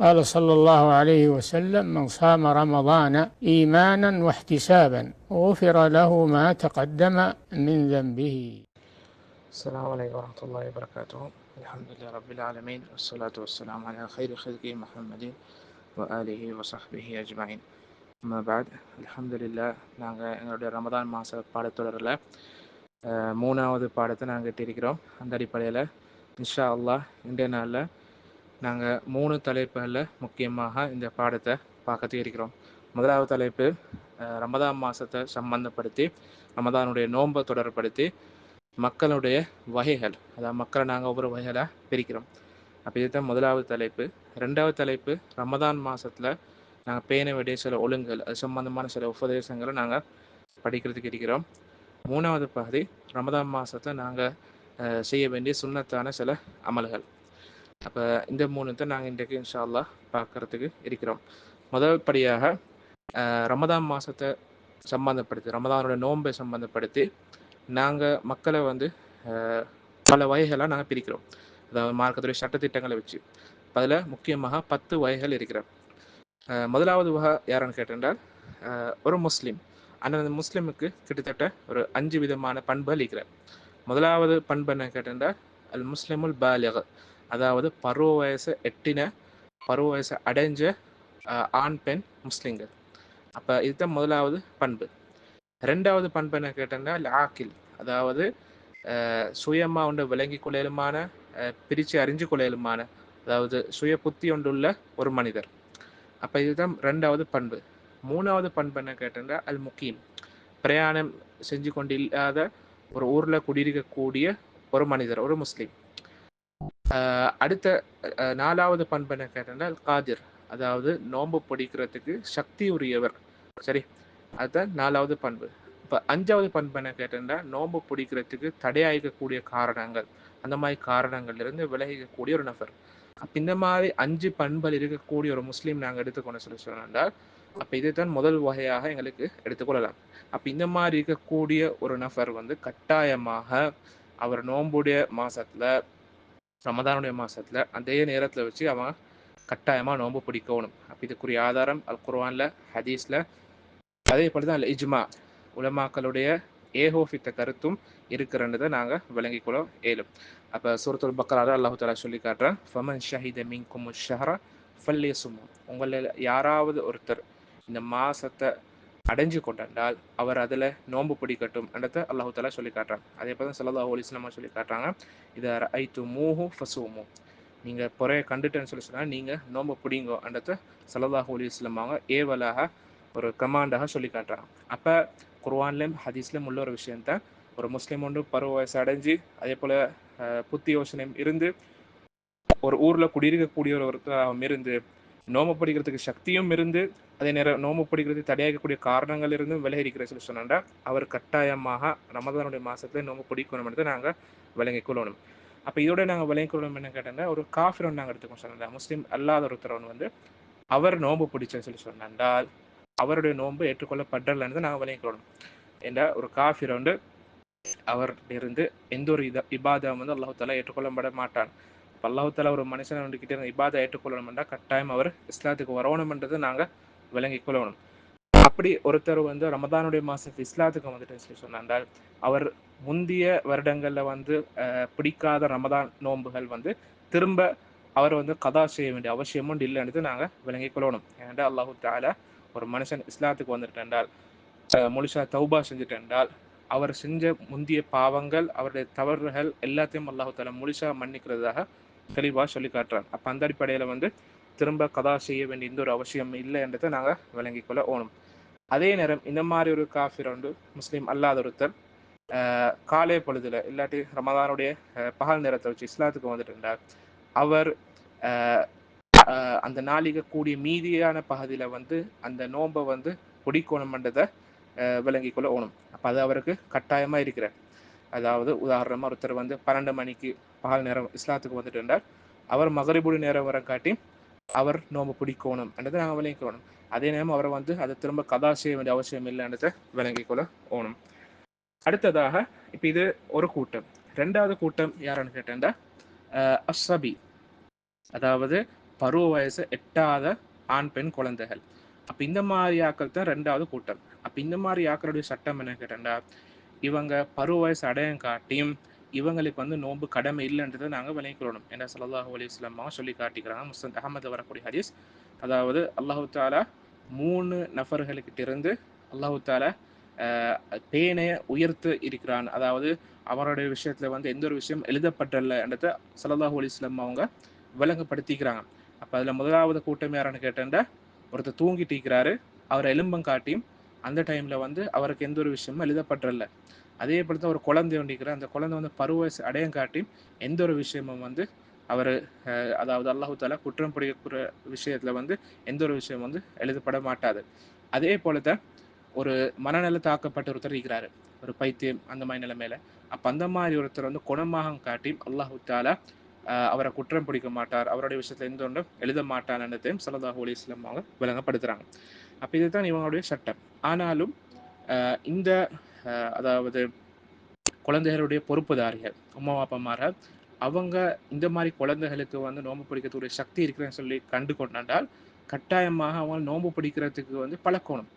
قال صلى الله عليه وسلم: من صام رمضان إيمانا واحتسابا غفر له ما تقدم من ذنبه. السلام عليكم ورحمة الله وبركاته. الحمد لله رب العالمين والصلاة والسلام على خير خلقه محمد وآله وصحبه أجمعين. أما بعد الحمد لله. நாங்கள் எங்களுடைய ரமதான் மாத பாடத்தொடரில் மூணாவது பாடத்தை நாங்கள் எட்டியிருக்கிறோம். அந்த அடிப்படையில் இன்ஷா அல்லாஹ் இன்றைய நாளில் நாங்கள் 3 தலைப்புகளில் முக்கியமாக இந்த பாடத்தை பார்க்கத்தே இருக்கிறோம். முதலாவது தலைப்பு ரமதான் மாதத்தை சம்பந்தப்படுத்தி ரமதானுடைய நோன்பை தொடர்படுத்தி மக்களுடைய வகைகள், அதாவது மக்களை நாங்கள் ஒவ்வொரு வகைகளாக பிரிக்கிறோம். அப்போ இதுதான் முதலாவது தலைப்பு. ரெண்டாவது தலைப்பு ரமதான் மாதத்தில் நாங்கள் பேண வேண்டிய சில ஒழுங்குகள், அது சம்பந்தமான சில உபதேசங்களை நாங்கள் படிக்கிறதுக்கு இருக்கிறோம். மூணாவது பகுதி ரமதான் மாதத்தில் நாங்கள் செய்ய வேண்டிய சுன்னத்தான சில அமல்கள். அப்போ இந்த 3 தான் நாங்கள் இன்றைக்கு இன்ஷா அல்லாஹ் பார்க்கறதுக்கு இருக்கிறோம். முதல் படியாக ரமதான் மாதத்தை சம்பந்தப்படுத்தி, ரமதானுடைய நோன்பை சம்பந்தப்படுத்தி நாங்கள் மக்களை வந்து பல வகைகளாக நாங்கள் பிரிக்கிறோம். அதாவது மார்க்கத்துடைய சட்டத்திட்டங்களை வச்சு அதில் முக்கியமாக 10 வகைகள் இருக்கிறோம். முதலாவது வகை யாருன்னு கேட்டால் ஒரு முஸ்லீம். அந்த முஸ்லீமுக்கு கிட்டத்தட்ட ஒரு 5 விதமான பண்புகள் இருக்கிறார். முதலாவது பண்பு என்ன கேட்டால் அல் முஸ்லிமுல் பாலிக், அதாவது பருவ வயசை அடைஞ்ச ஆண் பெண் முஸ்லிம்கள். அப்போ இதுதான் முதலாவது பண்பு. ரெண்டாவது பண்பு என்ன கேட்டேன்னா ஆக்கில், அதாவது சுயமாக ஒன்று விளங்கி கொள்ளையிலுமான, பிரித்து அறிஞ்சு கொள்ளையிலுமான, அதாவது சுய புத்தி ஒன்றுள்ள ஒரு மனிதர். அப்போ இதுதான் ரெண்டாவது பண்பு. மூணாவது பண்பு என்ன கேட்டேன்னா அல் முக்கீம், பிரயாணம் செஞ்சு கொண்டு இல்லாத ஒரு ஊரில் குடியிருக்கக்கூடிய ஒரு மனிதர், ஒரு முஸ்லீம். அடுத்த நாலாவது பண்பு என்ன கேட்டேன்னா அல் காதிர், அதாவது நோன்பு பிடிக்கிறதுக்கு சக்தி உரியவர். சரி, அதுதான் நாலாவது பண்பு. இப்போ அஞ்சாவது பண்பு என்ன கேட்டேன்னா நோன்பு பிடிக்கிறதுக்கு தடையாகக்கூடிய காரணங்கள், அந்த மாதிரி காரணங்கள்லேருந்து விலகிக்கக்கூடிய ஒரு நபர். அப்போ இந்த மாதிரி 5 பண்புகள் இருக்கக்கூடிய ஒரு முஸ்லீம் நாங்கள் எடுத்துக்கொண்டு சொல்லி சொன்னால், அப்போ இதுதான் முதல் வகையாக எங்களுக்கு எடுத்துக்கொள்ளலாம். அப்போ இந்த மாதிரி இருக்கக்கூடிய ஒரு நபர் வந்து கட்டாயமாக அவர் நோன்புடைய மாதத்தில், ரமதானுடைய மாதத்தில் அதே நேரத்தில் வச்சு அவன் கட்டாயமாக நோன்பு பிடிக்கணும். அப்போ இதுக்குரிய ஆதாரம் அல் குர்ஆனில், ஹதீஸில், அதே போல தான் இஜ்மா, உலமாக்களுடைய ஏகோபித்த கருத்தும் இருக்கிறன்றதை நாங்கள் விளங்கிக்கொள்ள இயலும். அப்போ சூரத்துல் பக்ரால அல்லாஹ் தஆலா சொல்லி காட்டுறான், ஃபமன் ஷஹித மின்கும் ஷஹ்ர ஃபல்யஸும், உங்களில் யாராவது ஒருத்தர் இந்த மாதத்தை அடைஞ்சு கொண்டால் அவர் அதில் நோன்பு பிடிக்கட்டும் என்றதை அல்லாஹ் தஆலா சொல்லி காட்டுறான். அதே போல தான் ஸல்லல்லாஹு அலைஹி வஸல்லம் சொல்லி காட்டுறாங்க, இதை ரஅய்துமூஹு ஃபஸூமு, நீங்கள் பொறைய கண்டுட்டேன்னு சொல்லி சொன்னால் நீங்கள் நோன்பு பிடிங்கோ என்றதை ஸல்லல்லாஹு அலைஹி வஸல்லம் அவங்க ஏவலாக ஒரு கமாண்டாக சொல்லி காட்டுறாங்க. அப்போ குர்ஆன்லையும் ஹதீஸ்லையும் உள்ள ஒரு விஷயந்தான், ஒரு முஸ்லீம் ஒன்று பருவ வயசு அடைஞ்சு அதே போல் புத்தி யோசனையும் இருந்து ஒரு ஊரில் குடியிருக்கக்கூடிய ஒருத்தர் இருந்து நோம்பு பிடிக்கிறதுக்கு சக்தியும் இருந்து அதே நேரம் நோம்பு பிடிக்கிறதுக்கு தடையாகக்கூடிய காரணங்கள் இருந்தும் விலகிருக்கிற சொல்லி சொன்னா அவர் கட்டாயமாக ரமதானுடைய மாதத்துல நோம்பு பிடிக்கணும் என்று நாங்கள் விளங்கிக் கொள்ளணும். அப்போ இதோட நாங்கள் விளங்கிக் கொள்ளணும் என்ன கேட்டால், ஒரு காஃபிர் ஒன்று நாங்கள் எடுத்துக்கோம் சொன்னா, முஸ்லீம் அல்லாத ஒருத்தரவன் வந்து அவர் நோம்பு பிடிச்சேன்னு சொல்லி சொன்னால் அவருடைய நோன்பு ஏற்றுக்கொள்ளப்படலைன்னு நாங்கள் விளங்கிக்கொள்ளணும். ஏன்னா ஒரு காஃபிர் வந்து அவர் இருந்து எந்த ஒரு இபாதா வந்து அல்லாஹ் தஆலா ஏற்றுக்கொள்ளப்பட மாட்டான். அல்லாஹ் தஆலா ஒரு மனுஷனை வந்துக்கிட்டு இபாதா ஏற்றுக்கொள்ளணும்னா கட்டாயம் அவர் இஸ்லாத்துக்கு வரணும்ன்றதை நாங்கள் விளங்கிக் கொள்ளணும். அப்படி ஒருத்தர் வந்து ரமதானுடைய மாதத்து இஸ்லாத்துக்கு வந்துட்டு சொல்லி சொன்னால் அவர் முந்தைய வருடங்களில் வந்து பிடிக்காத ரமதான் நோன்புகள் வந்து திரும்ப அவர் வந்து கதா செய்ய வேண்டிய அவசியமும் இல்லைன்றது நாங்கள் விளங்கிக் கொள்ளணும். ஏனென்றால் அல்லாஹ் தஆலா ஒரு மனுஷன் இஸ்லாத்துக்கு வந்துட்டென்றால், முழுசா தௌபா செஞ்சுட்டென்றால், அவர் செஞ்ச முந்திய பாவங்கள், அவருடைய தவறுகள் எல்லாத்தையும் அல்லாஹ் தஆலா முழுசா மன்னிக்கிறதாக தெளிவாக சொல்லி காட்டுறாங்க. அப்போ அந்த அடிப்படையில் வந்து திரும்ப கதா செய்ய வேண்டிய எந்த ஒரு அவசியம் இல்லை என்றதை நாங்கள் விளங்கிக் கொள்ள ஓணும். அதே நேரம் இந்த மாதிரி ஒரு காஃபிர் வந்து முஸ்லீம் அல்லாத ஒருத்தர் காலை பொழுதுல இல்லாட்டி ரமதானுடைய பகல் நேரத்தை வச்சு இஸ்லாத்துக்கு வந்துட்டு அவர் அந்த நாளிகை கூடிய மீதியான பகுதியில் வந்து அந்த நோன்பை வந்து பிடிக்கணும்ன்றதை விளங்கிக் கொள்ள ஓணும். அப்போ அது அவருக்கு கட்டாயமாக இருக்கிறார். அதாவது உதாரணமாக ஒருத்தர் வந்து 12 மணிக்கு பகல் நேரம் இஸ்லாத்துக்கு வந்துட்டு இருந்தார், அவர் மகரிபுடி நேரம் வர காட்டி அவர் நோம்பு பிடிக்கணும் என்றதை நாங்கள் விளங்கிக்கணும். அதே நேரம் அவரை வந்து அதை திரும்ப கதா செய்ய வேண்டிய அவசியம் இல்லைன்றதை விளங்கிக் கொள்ள ஓணும். அடுத்ததாக இப்போ இது ஒரு கூட்டம். ரெண்டாவது கூட்டம் யாருன்னு கேட்டேன்டா அஸ்ஸபி, அதாவது பருவ வயசு எட்டாத ஆண் பெண் குழந்தைகள். அப்ப இந்த மாதிரி ஆக்கள் தான் ரெண்டாவது கூட்டம். அப்ப இந்த மாதிரி ஆக்களுடைய சட்டம் என்ன கேட்டா, இவங்க பருவ வயசு அடையம் காட்டியும் இவங்களுக்கு வந்து நோன்பு கடமை இல்லைன்றதை நாங்கள் விளங்கிக்கொள்ளணும். என்ன ஸல்லல்லாஹு அலைஹி வஸல்லம் சொல்லி காட்டிக்கிறாங்க. முஸ்னத் அஹமது வரக்கூடிய ஹதீஸ். அதாவது அல்லாஹு தாலா 3 நபர்களுக்கிட்ட இருந்து அல்லாஹு தாலா பேனைய உயர்த்து இருக்கிறான். அதாவது அவருடைய விஷயத்துல வந்து எந்த ஒரு விஷயம் எழுதப்பட்டல என்றதை ஸல்லல்லாஹு அலைஹி வஸல்லம் அவங்க விளங்கப்படுத்திக்கிறாங்க. அப்ப அதுல முதலாவது கூட்டம் யாருன்னு கேட்டா, ஒருத்தர் தூங்கிட்டு இருக்கிறாரு, அவரை எலும்பம் காட்டியும் அந்த டைம்ல வந்து அவருக்கு எந்த ஒரு விஷயமும் எழுதப்பட்டல. அதே போல தான் ஒரு குழந்தை ஒன்றிக்கிறார், அந்த குழந்தை வந்து பருவ வயசு அடையம் காட்டியும் எந்த ஒரு விஷயமும் வந்து அவர் அதாவது அல்லாஹு தாலா குற்றம் புரியக்கூடிய விஷயத்துல வந்து எந்த ஒரு விஷயம் வந்து எழுதப்பட மாட்டாது. அதே போலதான் ஒரு மனநல தாக்கப்பட்ட ஒருத்தர் இருக்கிறாரு, ஒரு பைத்தியம் அந்த மாதிரி நிலைமையில. அப்ப அந்த மாதிரி ஒருத்தர் வந்து குணமாக காட்டி அல்லாஹு தாலா அவரை குற்றம் பிடிக்க மாட்டார், அவருடைய விஷயத்துல எந்த ஒன்றும் எழுத மாட்டார்ன்றதையும் ஸல்லல்லாஹு அலைஹி வஸல்லம் அவங்க விளங்கப்படுத்துறாங்க. அப்ப இதுதான் இவங்களுடைய சட்டம். ஆனாலும் இந்த அதாவது குழந்தைகளுடைய பொறுப்புதாரிகள் உம்மா அப்பாமார்கள் அவங்க இந்த மாதிரி குழந்தைகளுக்கு வந்து நோன்பு பிடிக்கிறதுடைய சக்தி இருக்கிறேன்னு சொல்லி கண்டு கொண்டால் கட்டாயமாக அவங்க நோன்பு பிடிக்கிறதுக்கு வந்து பழக்கணும்.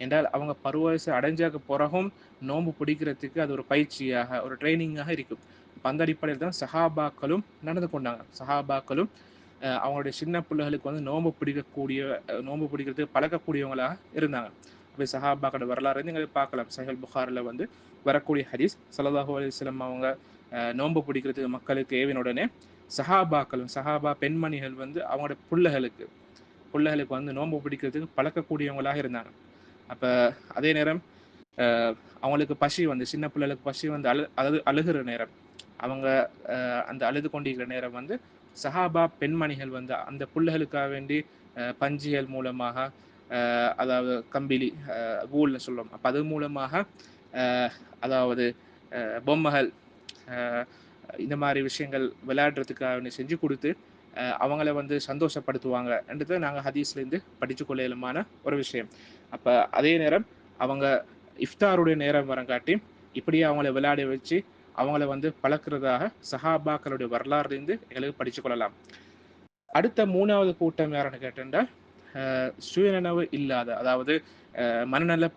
என்றால் அவங்க பருவ வயசு அடைஞ்சதுக்கு பிறகும் நோன்பு பிடிக்கிறதுக்கு அது ஒரு பயிற்சியாக ஒரு ட்ரைனிங்காக இருக்கும். அந்த அடிப்படையில் தான் சஹாபாக்களும் நடந்து கொண்டாங்க. சஹாபாக்களும் அவங்களுடைய சின்ன பிள்ளைகளுக்கு வந்து நோன்பு பிடிக்கிறதுக்கு பழக்கக்கூடியவங்களாக இருந்தாங்க. அப்படி சஹாபாக்களோட வரலாறு நீங்கள் பார்க்கலாம். சஹீஹ் புகாரில் வந்து வரக்கூடிய ஹதீஸ், ஸல்லல்லாஹு அலைஹி வஸல்லம் அவங்க நோன்பு பிடிக்கிறதுக்கு மக்களுக்கு ஏவின உடனே சஹாபா பெண்மணிகள் வந்து அவங்களோட பிள்ளைகளுக்கு வந்து நோன்பு பிடிக்கிறதுக்கு பழக்கக்கூடியவங்களாக இருந்தாங்க. அப்ப அதே நேரம் அவங்களுக்கு பசி வந்து சின்ன பிள்ளைகளுக்கு பசி வந்து அழுகிற நேரம், அவங்க அந்த அழுது கொண்டிருக்கிற நேரம் வந்து சஹாபா பெண்மணிகள் வந்து அந்த பிள்ளைகளுக்காக வேண்டி பஞ்சிகள் மூலமாக அதாவது கம்பிலி ஊல்னு சொல்லுவோம். அப்ப அது மூலமாக அதாவது பொம்மைகள் இந்த மாதிரி விஷயங்கள் விளையாடுறதுக்காக செஞ்சு கொடுத்து அவங்கள வந்து சந்தோஷப்படுத்துவாங்க என்றது நாங்கள் ஹதீஸ்லேருந்து படித்து கொள்ளையிலுமான ஒரு விஷயம். அப்போ அதே நேரம் அவங்க இஃப்தாருடைய நேரம் வரங்காட்டி இப்படியே அவங்கள விளையாட வச்சு அவங்கள வந்து பழக்கிறதாக சஹாபாக்களுடைய வரலாறுலேருந்து எங்களுக்கு படித்து கொள்ளலாம். அடுத்த 3வது கூட்டம் யாருன்னு கேட்டா, சுயநினைவு இல்லாத, அதாவது மனநல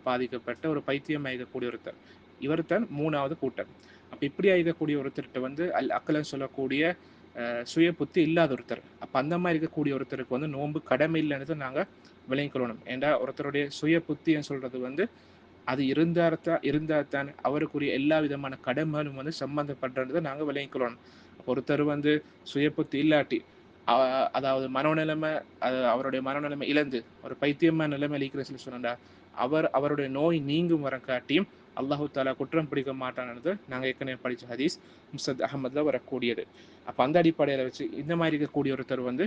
பாதிக்கப்பட்ட ஒரு பைத்தியம் ஆகக்கூடிய ஒருத்தர். இவர் தான் 3வது கூட்டம். அப்ப இப்படி ஆகக்கூடிய ஒருத்தர்கிட்ட வந்து அக்கலன்னு சொல்லக்கூடிய சுய புத்தி இல்லாத ஒருத்தர். அப்ப அந்த மாதிரி இருக்கக்கூடிய ஒருத்தருக்கு வந்து நோன்பு கடமை இல்லைன்னு நாங்க விளங்கிக்கொள்ளணும். ஏன்னா ஒருத்தருடைய சுய புத்தின்னு சொல்றது வந்து அது இருந்தால்தான் அவருக்குரிய எல்லா விதமான கடமைகளும் வந்து சம்பந்தப்பட்டதை நாங்க விளங்கிக்கொள்ளணும். ஒருத்தர் வந்து சுய புத்தி இல்லாட்டி அதாவது மனோநிலைமை அவருடைய மனோநிலைமை இழந்து ஒரு பைத்தியமான நிலைமை இருக்கிற சொல்லி சொன்னா அவருடைய நோய் நீங்கும் வர காட்டியும் அல்லாஹு தாலா குற்றம் பிடிக்க மாட்டானது நாங்கள் ஏற்கனவே படித்த ஹதீஸ் முஸ்னத் அஹமதுல வரக்கூடியது. அப்போ அந்த அடிப்படையில் வச்சு இந்த மாதிரி இருக்கக்கூடிய ஒருத்தர் வந்து